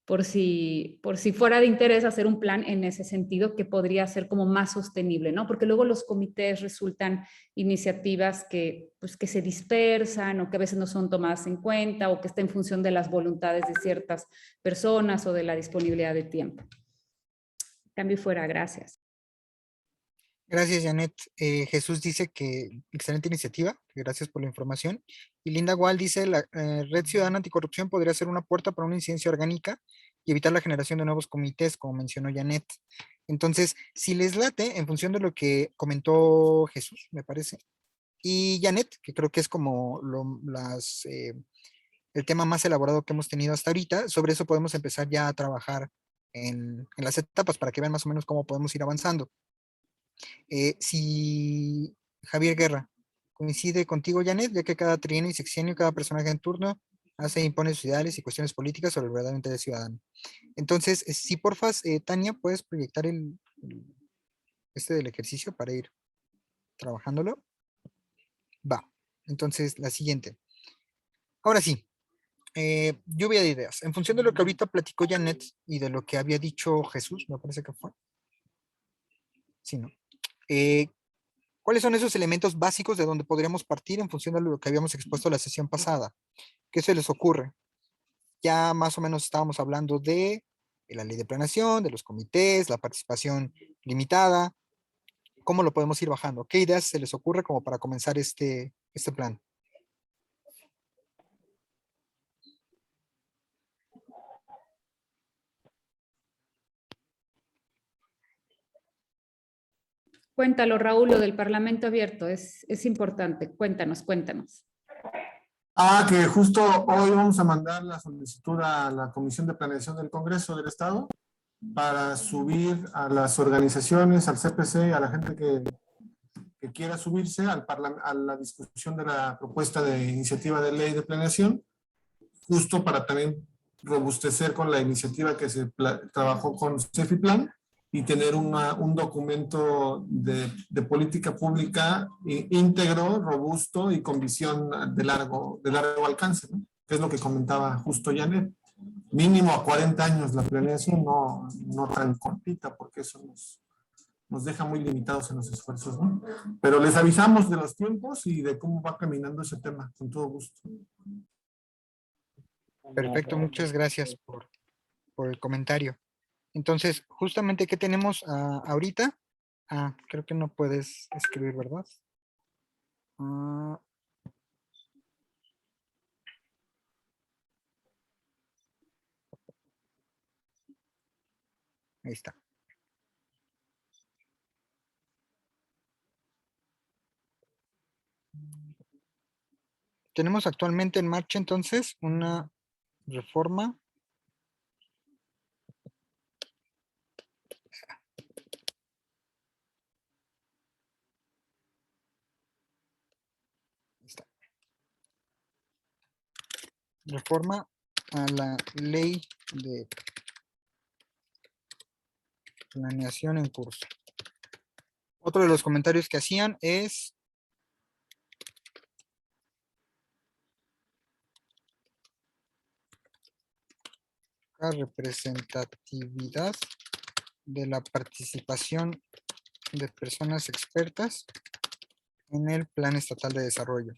D: por si fuera de interés hacer un plan en ese sentido que podría ser como más sostenible, ¿no? Porque luego los comités resultan iniciativas que se dispersan o que a veces no son tomadas en cuenta o que está en función de las voluntades de ciertas personas o de la disponibilidad de tiempo. Cambio fuera, gracias.
H: Gracias, Janet. Jesús dice que excelente iniciativa, que gracias por la información. Y Linda Wall dice, la Red Ciudadana Anticorrupción podría ser una puerta para una incidencia orgánica y evitar la generación de nuevos comités, como mencionó Janet. Entonces, si les late, en función de lo que comentó Jesús, me parece, y Janet, que creo que es como el tema más elaborado que hemos tenido hasta ahorita, sobre eso podemos empezar ya a trabajar en las etapas para que vean más o menos cómo podemos ir avanzando. Si Javier Guerra coincide contigo, Janet, ya que cada trienio y sexenio, cada personaje en turno hace e impone sus ideales y cuestiones políticas sobre el verdadero interés ciudadano. Entonces, si porfas, Tania, puedes proyectar este del ejercicio para ir trabajándolo. Va. Entonces, la siguiente. Ahora sí, lluvia de ideas. En función de lo que ahorita platicó Janet y de lo que había dicho Jesús, me parece que fue. Sí, ¿no? ¿Cuáles son esos elementos básicos de donde podríamos partir en función de lo que habíamos expuesto la sesión pasada? ¿Qué se les ocurre? Ya más o menos estábamos hablando de la ley de planeación, de los comités, la participación limitada. ¿Cómo lo podemos ir bajando? ¿Qué ideas se les ocurre como para comenzar este plan?
D: Cuéntalo, Raúl, lo del Parlamento abierto, es importante. Cuéntanos.
I: Que justo hoy vamos a mandar la solicitud a la Comisión de Planeación del Congreso del Estado para subir a las organizaciones, al CPC, a la gente que quiera subirse a la discusión de la propuesta de iniciativa de ley de planeación, justo para también robustecer con la iniciativa que se trabajó con CEFIPLAN y tener un documento de política pública íntegro, robusto y con visión de largo alcance, ¿no? Que es lo que comentaba justo Janet. Mínimo a 40 años la planeación, no tan cortita, porque eso nos deja muy limitados en los esfuerzos, ¿no? Pero les avisamos de los tiempos y de cómo va caminando ese tema, con todo gusto.
H: Perfecto, muchas gracias por el comentario. Entonces, justamente, ¿qué tenemos ahorita? Creo que no puedes escribir, ¿verdad? Ahí está. Tenemos actualmente en marcha entonces una reforma a la ley de planeación en curso. Otro de los comentarios que hacían es la representatividad de la participación de personas expertas en el Plan Estatal de Desarrollo.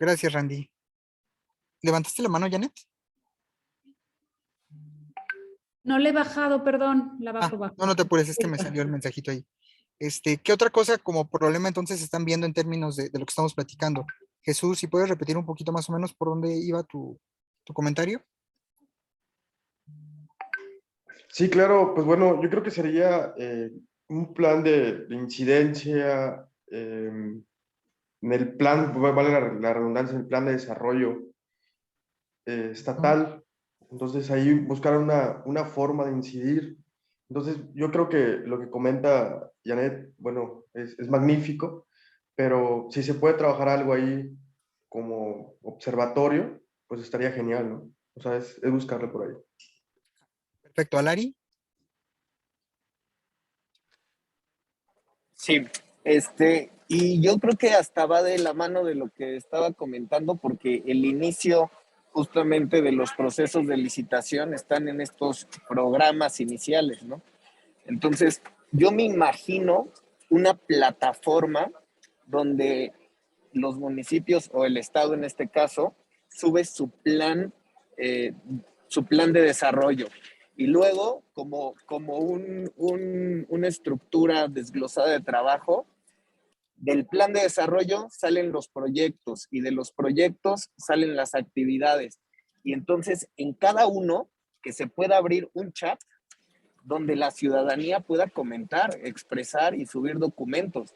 H: Gracias, Randy. ¿Levantaste la mano, Janet?
D: No le he bajado, perdón, la bajo.
H: No te apures, es que me salió el mensajito ahí. ¿Qué otra cosa como problema entonces están viendo en términos de lo que estamos platicando? Jesús, si puedes repetir un poquito más o menos por dónde iba tu comentario.
K: Sí, claro, pues bueno, yo creo que sería un plan de incidencia en el plan, vale la redundancia, en el plan de desarrollo estatal. Entonces ahí buscar una forma de incidir. Entonces yo creo que lo que comenta Janet, bueno, es magnífico, pero si se puede trabajar algo ahí como observatorio, pues estaría genial, ¿no? O sea, es buscarlo por ahí.
H: Perfecto, Alari.
E: Sí, y yo creo que hasta va de la mano de lo que estaba comentando, porque el inicio justamente de los procesos de licitación están en estos programas iniciales, ¿no? Entonces, yo me imagino una plataforma donde los municipios o el estado en este caso sube su plan su plan de desarrollo. Y luego, como una estructura desglosada de trabajo, del plan de desarrollo salen los proyectos y de los proyectos salen las actividades. Y entonces en cada uno que se pueda abrir un chat donde la ciudadanía pueda comentar, expresar y subir documentos.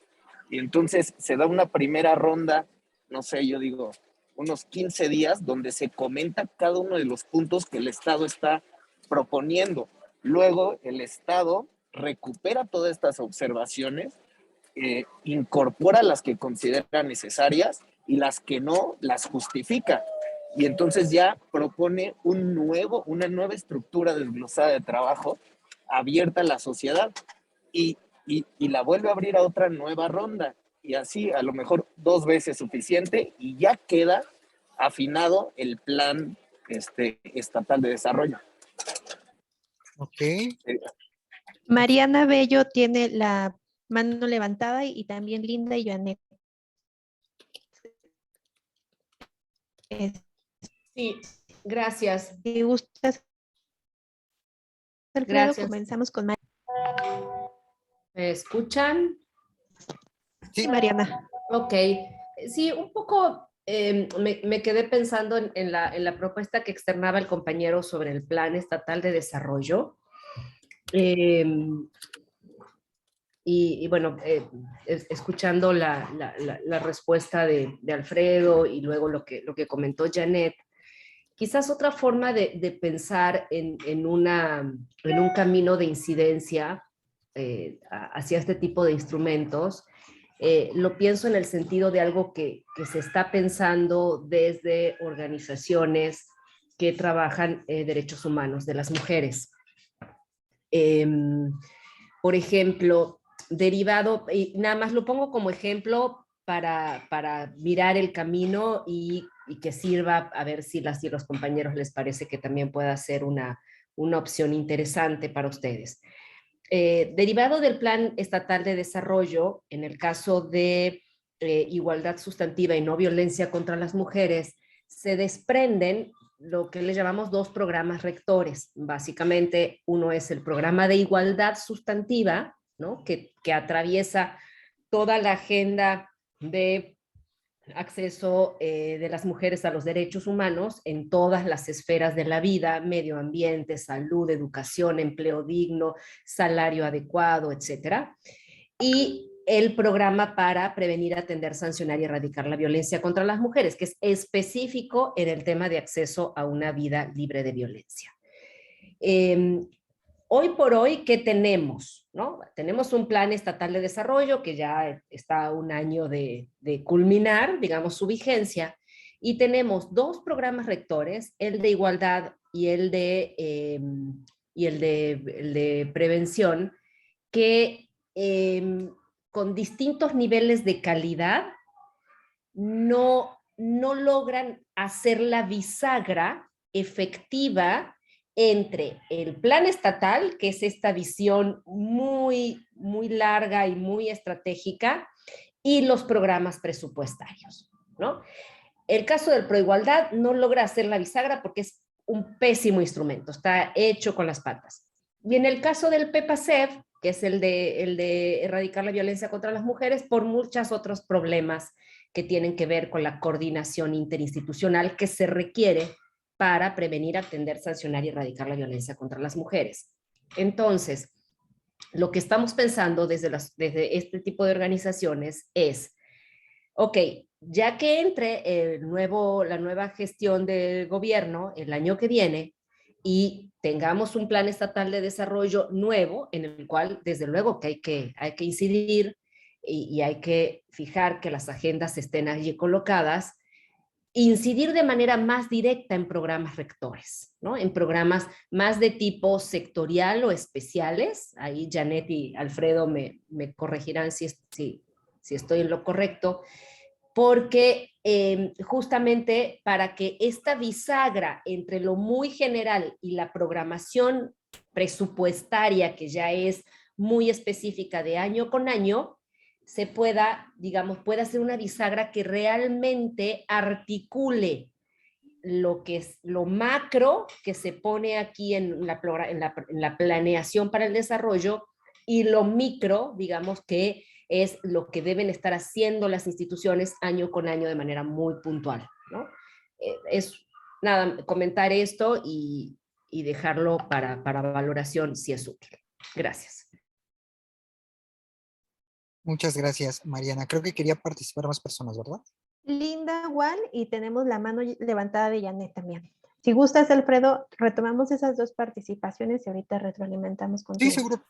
E: Y entonces se da una primera ronda, no sé, yo digo, unos 15 días donde se comenta cada uno de los puntos que el Estado está proponiendo. Luego el Estado recupera todas estas observaciones, incorpora las que considera necesarias y las que no las justifica. Y entonces ya propone una nueva estructura desglosada de trabajo abierta a la sociedad y la vuelve a abrir a otra nueva ronda. Y así a lo mejor 2 veces suficiente y ya queda afinado el plan estatal de desarrollo.
H: Ok.
G: Mariana Bello tiene la mano levantada y también Linda y Janet.
L: Sí, gracias.
G: Si gustas, Alfredo,
L: Gracias.
G: comenzamos con Mariana.
L: ¿Me escuchan?
G: Sí, Mariana.
L: Ok. Sí, un poco me quedé pensando en la propuesta que externaba el compañero sobre el Plan Estatal de Desarrollo. Y bueno, escuchando la respuesta de Alfredo y luego lo que comentó Janet, quizás otra forma de pensar en un camino de incidencia hacia este tipo de instrumentos, lo pienso en el sentido de algo que se está pensando desde organizaciones que trabajan derechos humanos de las mujeres. Por ejemplo, derivado, y nada más lo pongo como ejemplo para mirar el camino y que sirva a ver si los compañeros les parece que también pueda ser una opción interesante para ustedes. Derivado del Plan Estatal de Desarrollo, en el caso de igualdad sustantiva y no violencia contra las mujeres, se desprenden lo que le llamamos 2 programas rectores. Básicamente, uno es el programa de igualdad sustantiva, ¿no? que atraviesa toda la agenda de acceso de las mujeres a los derechos humanos en todas las esferas de la vida: medio ambiente, salud, educación, empleo digno, salario adecuado, etc. Y el programa para prevenir, atender, sancionar y erradicar la violencia contra las mujeres, que es específico en el tema de acceso a una vida libre de violencia. Hoy por hoy, ¿qué tenemos? ¿No? Tenemos un plan estatal de desarrollo que ya está a un año de culminar, digamos, su vigencia, y tenemos 2 programas rectores, el de igualdad y el de prevención, que con distintos niveles de calidad no logran hacer la bisagra efectiva entre el plan estatal, que es esta visión muy, muy larga y muy estratégica, y los programas presupuestarios, ¿no? El caso del Proigualdad no logra hacer la bisagra porque es un pésimo instrumento, está hecho con las patas. Y en el caso del PEPACEF, que es el de erradicar la violencia contra las mujeres, por muchos otros problemas que tienen que ver con la coordinación interinstitucional que se requiere para prevenir, atender, sancionar y erradicar la violencia contra las mujeres. Entonces, lo que estamos pensando desde este tipo de organizaciones es, ok, ya que entre la nueva gestión del gobierno el año que viene y tengamos un plan estatal de desarrollo nuevo en el cual, desde luego, que hay que incidir y hay que fijar que las agendas estén allí colocadas, incidir de manera más directa en programas rectores, ¿no? En programas más de tipo sectorial o especiales. Ahí Janet y Alfredo me corregirán si estoy en lo correcto, porque justamente para que esta bisagra entre lo muy general y la programación presupuestaria, que ya es muy específica de año con año, se pueda, digamos, pueda ser una bisagra que realmente articule lo que es lo macro que se pone aquí en la planeación para el desarrollo y lo micro, digamos, que es lo que deben estar haciendo las instituciones año con año de manera muy puntual, ¿no? Es nada, comentar esto y dejarlo para valoración si es útil. Gracias.
H: Muchas gracias, Mariana. Creo que quería participar más personas, ¿verdad?
F: Linda, igual, y tenemos la mano levantada de Janet también. Si gustas, Alfredo, retomamos esas dos participaciones y ahorita retroalimentamos contigo.
H: Sí, seguro.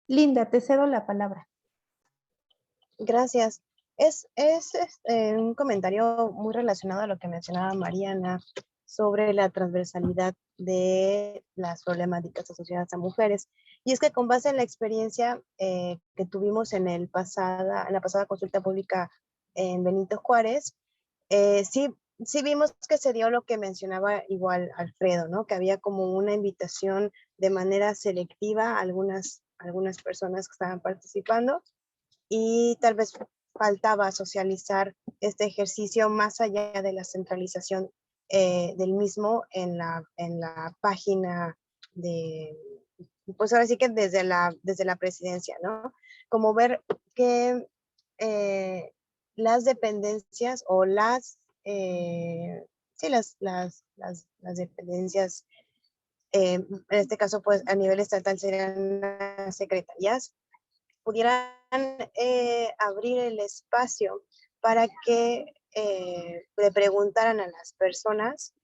F: Linda, te cedo la palabra.
G: Gracias. Es un comentario muy relacionado a lo que mencionaba Mariana sobre la transversalidad de las problemáticas asociadas a mujeres. Y es que con base en la experiencia que tuvimos en la pasada consulta pública en Benito Juárez, sí vimos que se dio lo que mencionaba igual Alfredo, ¿no? Que había como una invitación de manera selectiva a algunas personas que estaban participando y tal vez faltaba socializar este ejercicio más allá de la centralización del mismo en la página de, pues ahora sí que desde la presidencia, ¿no? Como ver que las dependencias o las dependencias, en este caso pues a nivel estatal serían las secretarías, pudieran abrir el espacio para que le preguntaran a las personas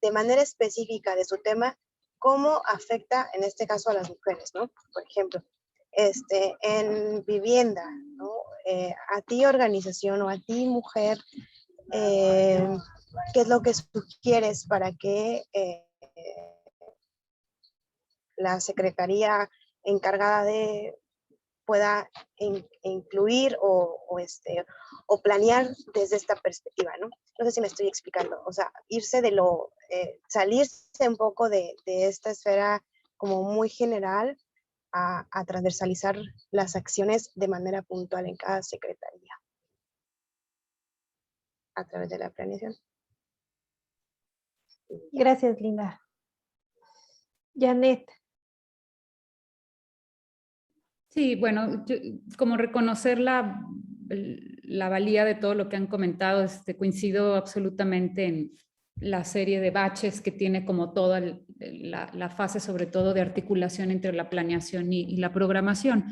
G: de manera específica de su tema cómo afecta en este caso a las mujeres, ¿no? Por ejemplo, en vivienda, ¿no? A ti organización o a ti mujer, ¿qué es lo que sugieres para que la secretaría encargada de pueda incluir o planear desde esta perspectiva, ¿no? No sé si me estoy explicando, o sea, salirse un poco de esta esfera como muy general a transversalizar las acciones de manera puntual en cada secretaría a través de la planeación.
F: Gracias, Linda. Janet.
D: Sí, bueno, como reconocer la valía de todo lo que han comentado, coincido absolutamente en la serie de baches que tiene como toda la fase, sobre todo de articulación entre la planeación y la programación.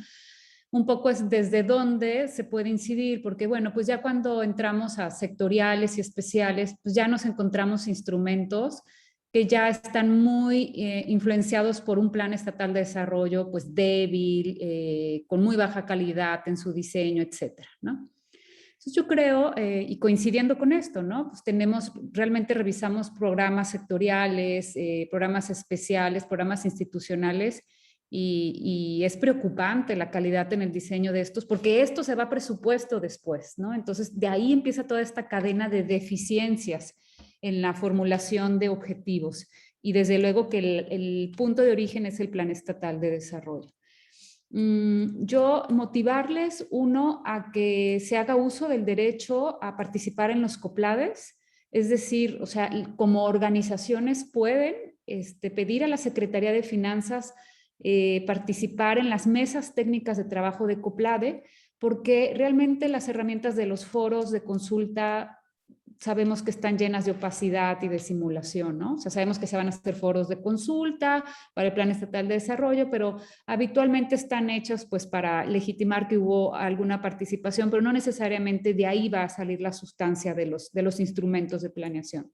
D: Un poco es desde dónde se puede incidir, porque bueno, pues ya cuando entramos a sectoriales y especiales, pues ya nos encontramos instrumentos que ya están muy influenciados por un plan estatal de desarrollo pues débil, con muy baja calidad en su diseño, etcétera, ¿no? Entonces yo creo, y coincidiendo con esto, ¿no? Pues realmente revisamos programas sectoriales, programas especiales, programas institucionales, y es preocupante la calidad en el diseño de estos, porque esto se va a presupuesto después, ¿no? Entonces de ahí empieza toda esta cadena de deficiencias en la formulación de objetivos, y desde luego que el punto de origen es el Plan Estatal de Desarrollo. Yo motivarles, uno, a que se haga uso del derecho a participar en los COPLADES, es decir, o sea, como organizaciones pueden pedir a la Secretaría de Finanzas participar en las mesas técnicas de trabajo de COPLADE, porque realmente las herramientas de los foros de consulta sabemos que están llenas de opacidad y de simulación, ¿no? O sea, sabemos que se van a hacer foros de consulta para el Plan Estatal de Desarrollo, pero habitualmente están hechos pues para legitimar que hubo alguna participación, pero no necesariamente de ahí va a salir la sustancia de los instrumentos de planeación.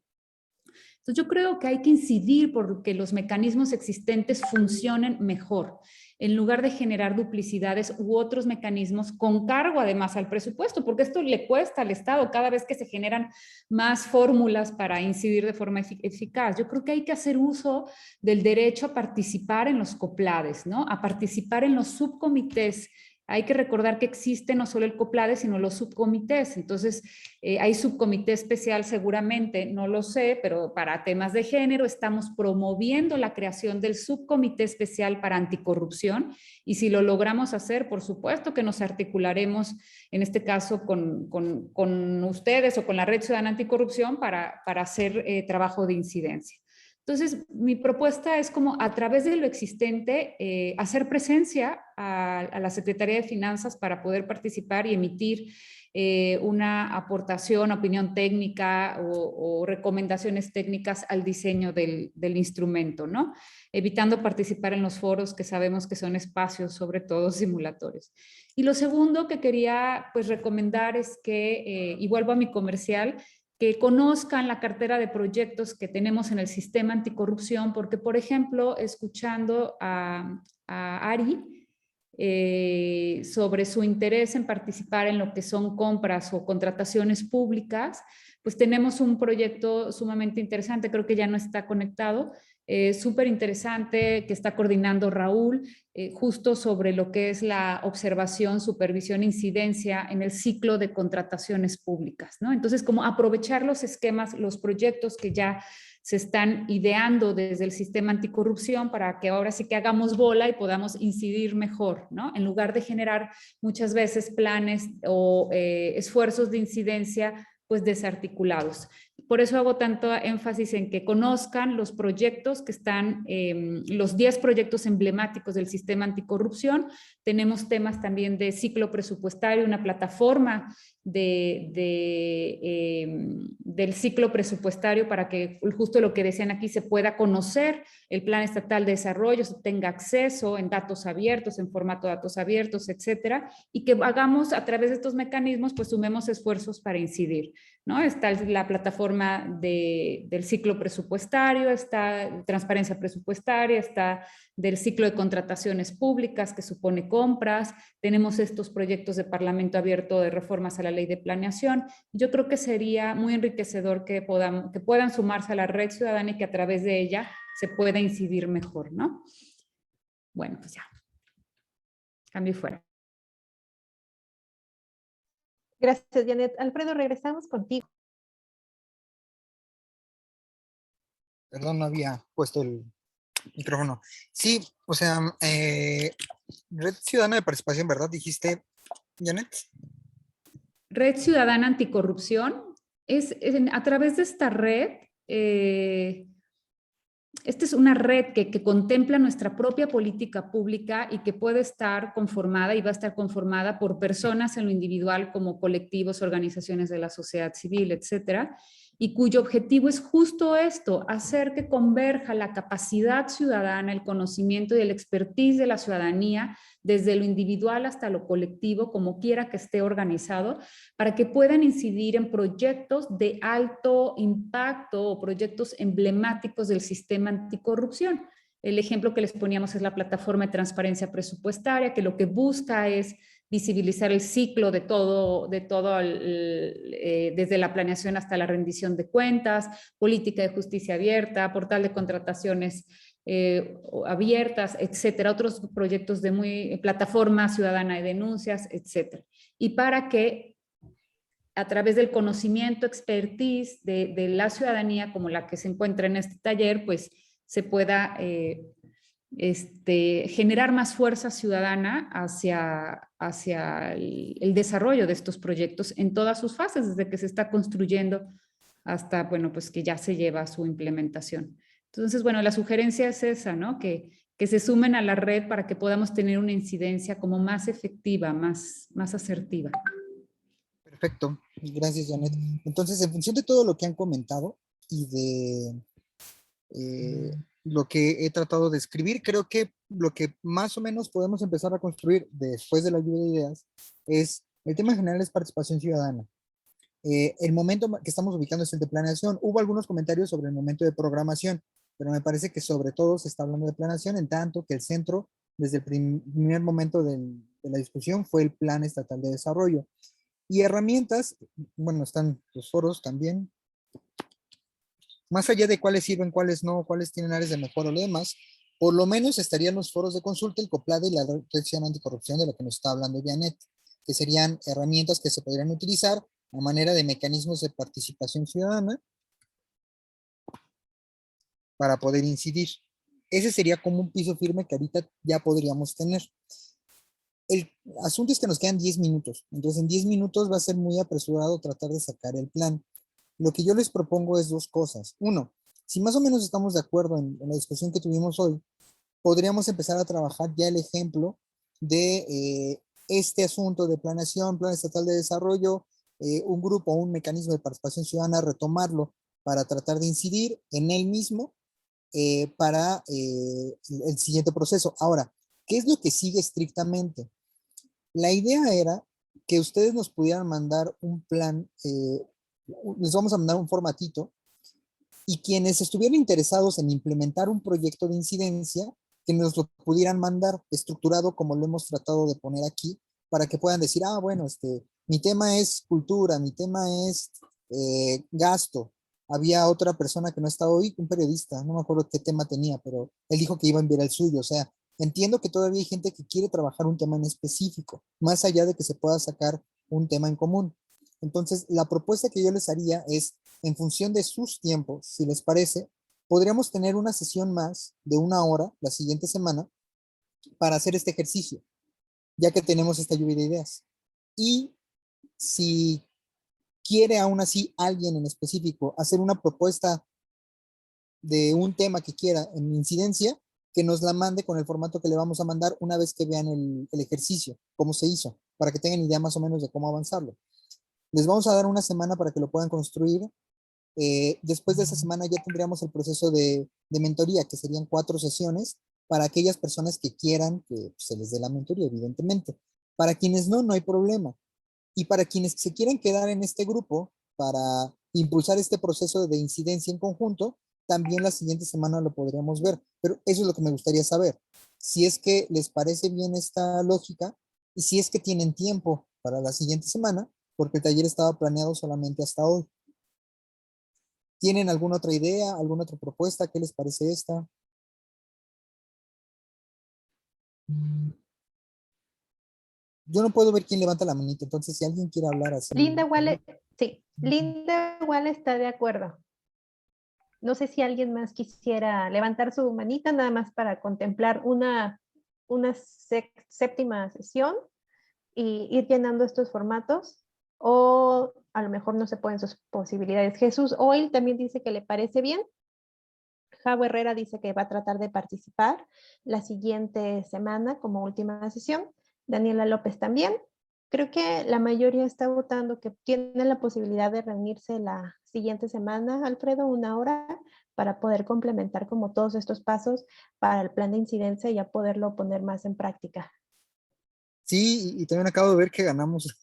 D: Entonces yo creo que hay que incidir por que los mecanismos existentes funcionen mejor, en lugar de generar duplicidades u otros mecanismos con cargo además al presupuesto, porque esto le cuesta al Estado cada vez que se generan más fórmulas para incidir de forma eficaz. Yo creo que hay que hacer uso del derecho a participar en los COPLADES, ¿no? A participar en los subcomités hay que recordar que existe no solo el COPLADE, sino los subcomités. Entonces, hay subcomité especial seguramente, no lo sé, pero para temas de género estamos promoviendo la creación del subcomité especial para anticorrupción, y si lo logramos hacer, por supuesto que nos articularemos, en este caso, con ustedes o con la Red Ciudadana Anticorrupción para hacer trabajo de incidencia. Entonces, mi propuesta es como a través de lo existente, hacer presencia a la Secretaría de Finanzas para poder participar y emitir una aportación, opinión técnica o recomendaciones técnicas al diseño del instrumento, ¿no? Evitando participar en los foros que sabemos que son espacios, sobre todo simulatorios. Y lo segundo que quería pues recomendar es que, y vuelvo a mi comercial, que conozcan la cartera de proyectos que tenemos en el sistema anticorrupción, porque, por ejemplo, escuchando a Ari sobre su interés en participar en lo que son compras o contrataciones públicas, pues tenemos un proyecto sumamente interesante, creo que ya no está conectado, súper interesante, que está coordinando Raúl, justo sobre lo que es la observación, supervisión, incidencia en el ciclo de contrataciones públicas, ¿no? Entonces, como aprovechar los esquemas, los proyectos que ya se están ideando desde el sistema anticorrupción para que ahora sí que hagamos bola y podamos incidir mejor, ¿no? En lugar de generar muchas veces planes o esfuerzos de incidencia pues desarticulados. Por eso hago tanto énfasis en que conozcan los proyectos que están, los 10 proyectos emblemáticos del sistema anticorrupción. Tenemos temas también de ciclo presupuestario, una plataforma del ciclo presupuestario para que justo lo que decían aquí se pueda conocer el Plan Estatal de Desarrollo, se tenga acceso en datos abiertos, en formato de datos abiertos, etcétera, y que hagamos a través de estos mecanismos, pues sumemos esfuerzos para incidir, ¿no? Está la plataforma del ciclo presupuestario, está transparencia presupuestaria, está del ciclo de contrataciones públicas que supone compras, tenemos estos proyectos de Parlamento abierto de reformas a la ley de planeación. Yo creo que sería muy enriquecedor que puedan sumarse a la Red Ciudadana y que a través de ella se pueda incidir mejor, ¿no? Bueno, pues ya. Cambio y fuera.
F: Gracias, Janet. Alfredo, regresamos contigo.
H: Perdón, no había puesto el micrófono. Sí, o sea, Red Ciudadana de Participación, ¿verdad? Dijiste, Janet.
D: Red Ciudadana Anticorrupción a través de esta red, esta es una red que contempla nuestra propia política pública y que puede estar conformada y va a estar conformada por personas en lo individual como colectivos, organizaciones de la sociedad civil, etcétera, y cuyo objetivo es justo esto, hacer que converja la capacidad ciudadana, el conocimiento y el expertise de la ciudadanía desde lo individual hasta lo colectivo, como quiera que esté organizado, para que puedan incidir en proyectos de alto impacto o proyectos emblemáticos del sistema anticorrupción. El ejemplo que les poníamos es la plataforma de transparencia presupuestaria, que lo que busca es visibilizar el ciclo de todo desde la planeación hasta la rendición de cuentas, política de justicia abierta, portal de contrataciones abiertas, etcétera, otros proyectos de plataforma ciudadana de denuncias, etcétera. Y para que a través del conocimiento, expertise de la ciudadanía como la que se encuentra en este taller, pues se pueda generar más fuerza ciudadana hacia el desarrollo de estos proyectos en todas sus fases, desde que se está construyendo hasta, bueno, pues que ya se lleva a su implementación. Entonces, bueno, la sugerencia es esa, ¿no? Que se sumen a la red para que podamos tener una incidencia como más efectiva, más asertiva.
H: Perfecto, gracias, Janet. Entonces, en función de todo lo que han comentado y de lo que he tratado de escribir, creo que lo que más o menos podemos empezar a construir después de la lluvia de ideas es, el tema general es participación ciudadana. El momento que estamos ubicando es el de planeación. Hubo algunos comentarios sobre el momento de programación, pero me parece que sobre todo se está hablando de planeación, en tanto que el centro, desde el primer momento de la discusión, fue el Plan Estatal de Desarrollo. Y herramientas, bueno, están los foros también. Más allá de cuáles sirven, cuáles no, cuáles tienen áreas de mejora o lo demás, Por lo menos estarían los foros de consulta, el COPLADE y la Red Anticorrupción de lo que nos está hablando Janet, que serían herramientas que se podrían utilizar a manera de mecanismos de participación ciudadana para poder incidir. Ese sería como un piso firme que ahorita ya podríamos tener. El asunto es que nos quedan 10 minutos, entonces en 10 minutos va a ser muy apresurado tratar de sacar el plan. Lo que yo les propongo es dos cosas. Uno, si más o menos estamos de acuerdo en la discusión que tuvimos hoy, podríamos empezar a trabajar ya el ejemplo de este asunto de planeación, plan estatal de desarrollo, un grupo, un mecanismo de participación ciudadana, retomarlo para tratar de incidir en él mismo para el siguiente proceso. Ahora, ¿qué es lo que sigue estrictamente? La idea era que ustedes nos pudieran mandar un plan, les vamos a mandar un formatito, y quienes estuvieran interesados en implementar un proyecto de incidencia, que nos lo pudieran mandar estructurado como lo hemos tratado de poner aquí, para que puedan decir, ah, bueno, mi tema es cultura, mi tema es gasto. Había otra persona que no estaba hoy, un periodista, no me acuerdo qué tema tenía, pero él dijo que iba a enviar el suyo. O sea, entiendo que todavía hay gente que quiere trabajar un tema en específico, más allá de que se pueda sacar un tema en común. Entonces, la propuesta que yo les haría es, en función de sus tiempos, si les parece, podríamos tener una sesión más de 1 hora la siguiente semana para hacer este ejercicio, ya que tenemos esta lluvia de ideas. Y si quiere aún así alguien en específico hacer una propuesta de un tema que quiera en incidencia, que nos la mande con el formato que le vamos a mandar una vez que vean el ejercicio, cómo se hizo, para que tengan idea más o menos de cómo avanzarlo. Les vamos a dar una semana para que lo puedan construir. Después de esa semana ya tendríamos el proceso de mentoría, que serían 4 sesiones para aquellas personas que quieran que se les dé la mentoría, evidentemente. Para quienes no, no hay problema. Y para quienes se quieren quedar en este grupo para impulsar este proceso de incidencia en conjunto, también la siguiente semana lo podríamos ver. Pero eso es lo que me gustaría saber. Si es que les parece bien esta lógica y si es que tienen tiempo para la siguiente semana, porque el taller estaba planeado solamente hasta hoy. ¿Tienen alguna otra idea, alguna otra propuesta? ¿Qué les parece esta? Yo no puedo ver quién levanta la manita, entonces si alguien quiere hablar así.
F: Linda igual, sí, Linda igual está de acuerdo. No sé si alguien más quisiera levantar su manita nada más para contemplar una séptima sesión y ir llenando estos formatos, o a lo mejor no se pueden sus posibilidades. Jesús Oil también dice que le parece bien. Javo Herrera dice que va a tratar de participar la siguiente semana como última sesión. Daniela López también. Creo que la mayoría está votando que tiene la posibilidad de reunirse la siguiente semana, Alfredo, 1 hora, para poder complementar como todos estos pasos para el plan de incidencia y ya poderlo poner más en práctica.
H: Sí, y también acabo de ver que ganamos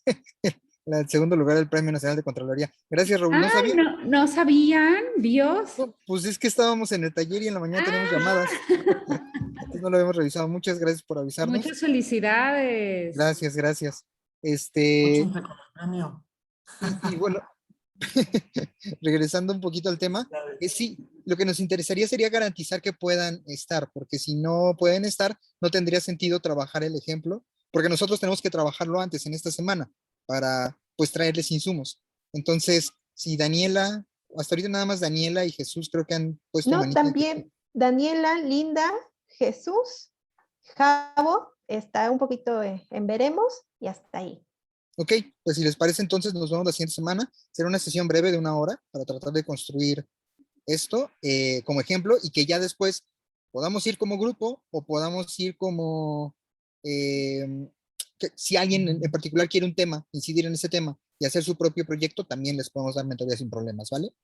H: el segundo lugar del Premio Nacional de Contraloría. Gracias, Raúl. ¿No sabía?
D: No sabían, Dios.
H: Pues es que estábamos en el taller y en la mañana tenemos llamadas. Entonces no lo habíamos revisado. Muchas gracias por avisarnos.
D: Muchas felicidades.
H: Gracias, gracias.
I: Con el premio.
H: Y bueno, regresando un poquito al tema, sí, lo que nos interesaría sería garantizar que puedan estar, porque si no pueden estar, no tendría sentido trabajar el ejemplo, porque nosotros tenemos que trabajarlo antes, en esta semana, para pues traerles insumos. Entonces, si Daniela, hasta ahorita nada más Daniela y Jesús creo que han puesto
F: No,
H: manita.
F: también Daniela, Linda, Jesús, Javo, está un poquito en veremos y hasta ahí.
H: Ok, pues si les parece entonces nos vemos la siguiente semana. Será una sesión breve de 1 hora para tratar de construir esto como ejemplo y que ya después podamos ir como grupo o podamos ir como, que si alguien en particular quiere un tema, incidir en ese tema y hacer su propio proyecto, también les podemos dar mentoría sin problemas, ¿vale?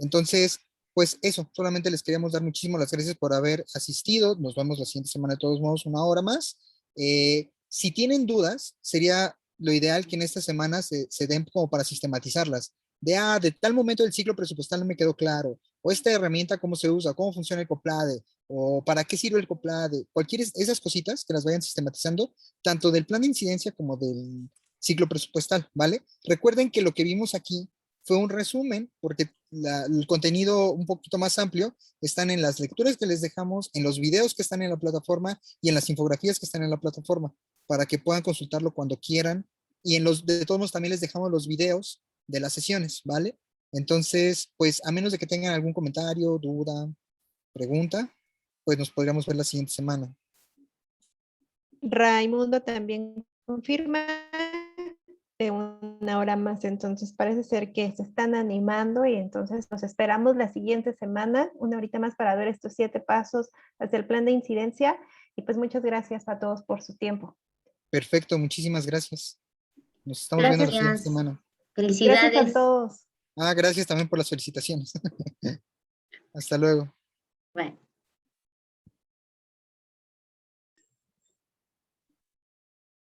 H: Entonces, pues eso, solamente les queríamos dar muchísimas las gracias por haber asistido. Nos vemos la siguiente semana de todos modos, 1 hora más. Si tienen dudas, sería lo ideal que en esta semana se den como para sistematizarlas. De tal momento del ciclo presupuestal no me quedó claro, o esta herramienta cómo se usa, cómo funciona el COPLADE, o para qué sirve el COPLADE, cualquier esas cositas que las vayan sistematizando, tanto del plan de incidencia como del ciclo presupuestal, ¿vale? Recuerden que lo que vimos aquí fue un resumen, porque el contenido un poquito más amplio están en las lecturas que les dejamos, en los videos que están en la plataforma y en las infografías que están en la plataforma, para que puedan consultarlo cuando quieran. Y de todos modos también les dejamos los videos de las sesiones, ¿vale? Entonces, pues a menos de que tengan algún comentario, duda, pregunta, pues nos podríamos ver la siguiente semana.
F: Raimundo también confirma de 1 hora más, entonces parece ser que se están animando y entonces nos esperamos la siguiente semana, 1 horita más para ver estos 7 pasos hacia el plan de incidencia y pues muchas gracias a todos por su tiempo.
H: Perfecto, muchísimas gracias. Nos estamos viendo la siguiente semana.
F: Felicidades. Gracias a todos.
H: Gracias también por las felicitaciones. Hasta luego.
M: Bueno.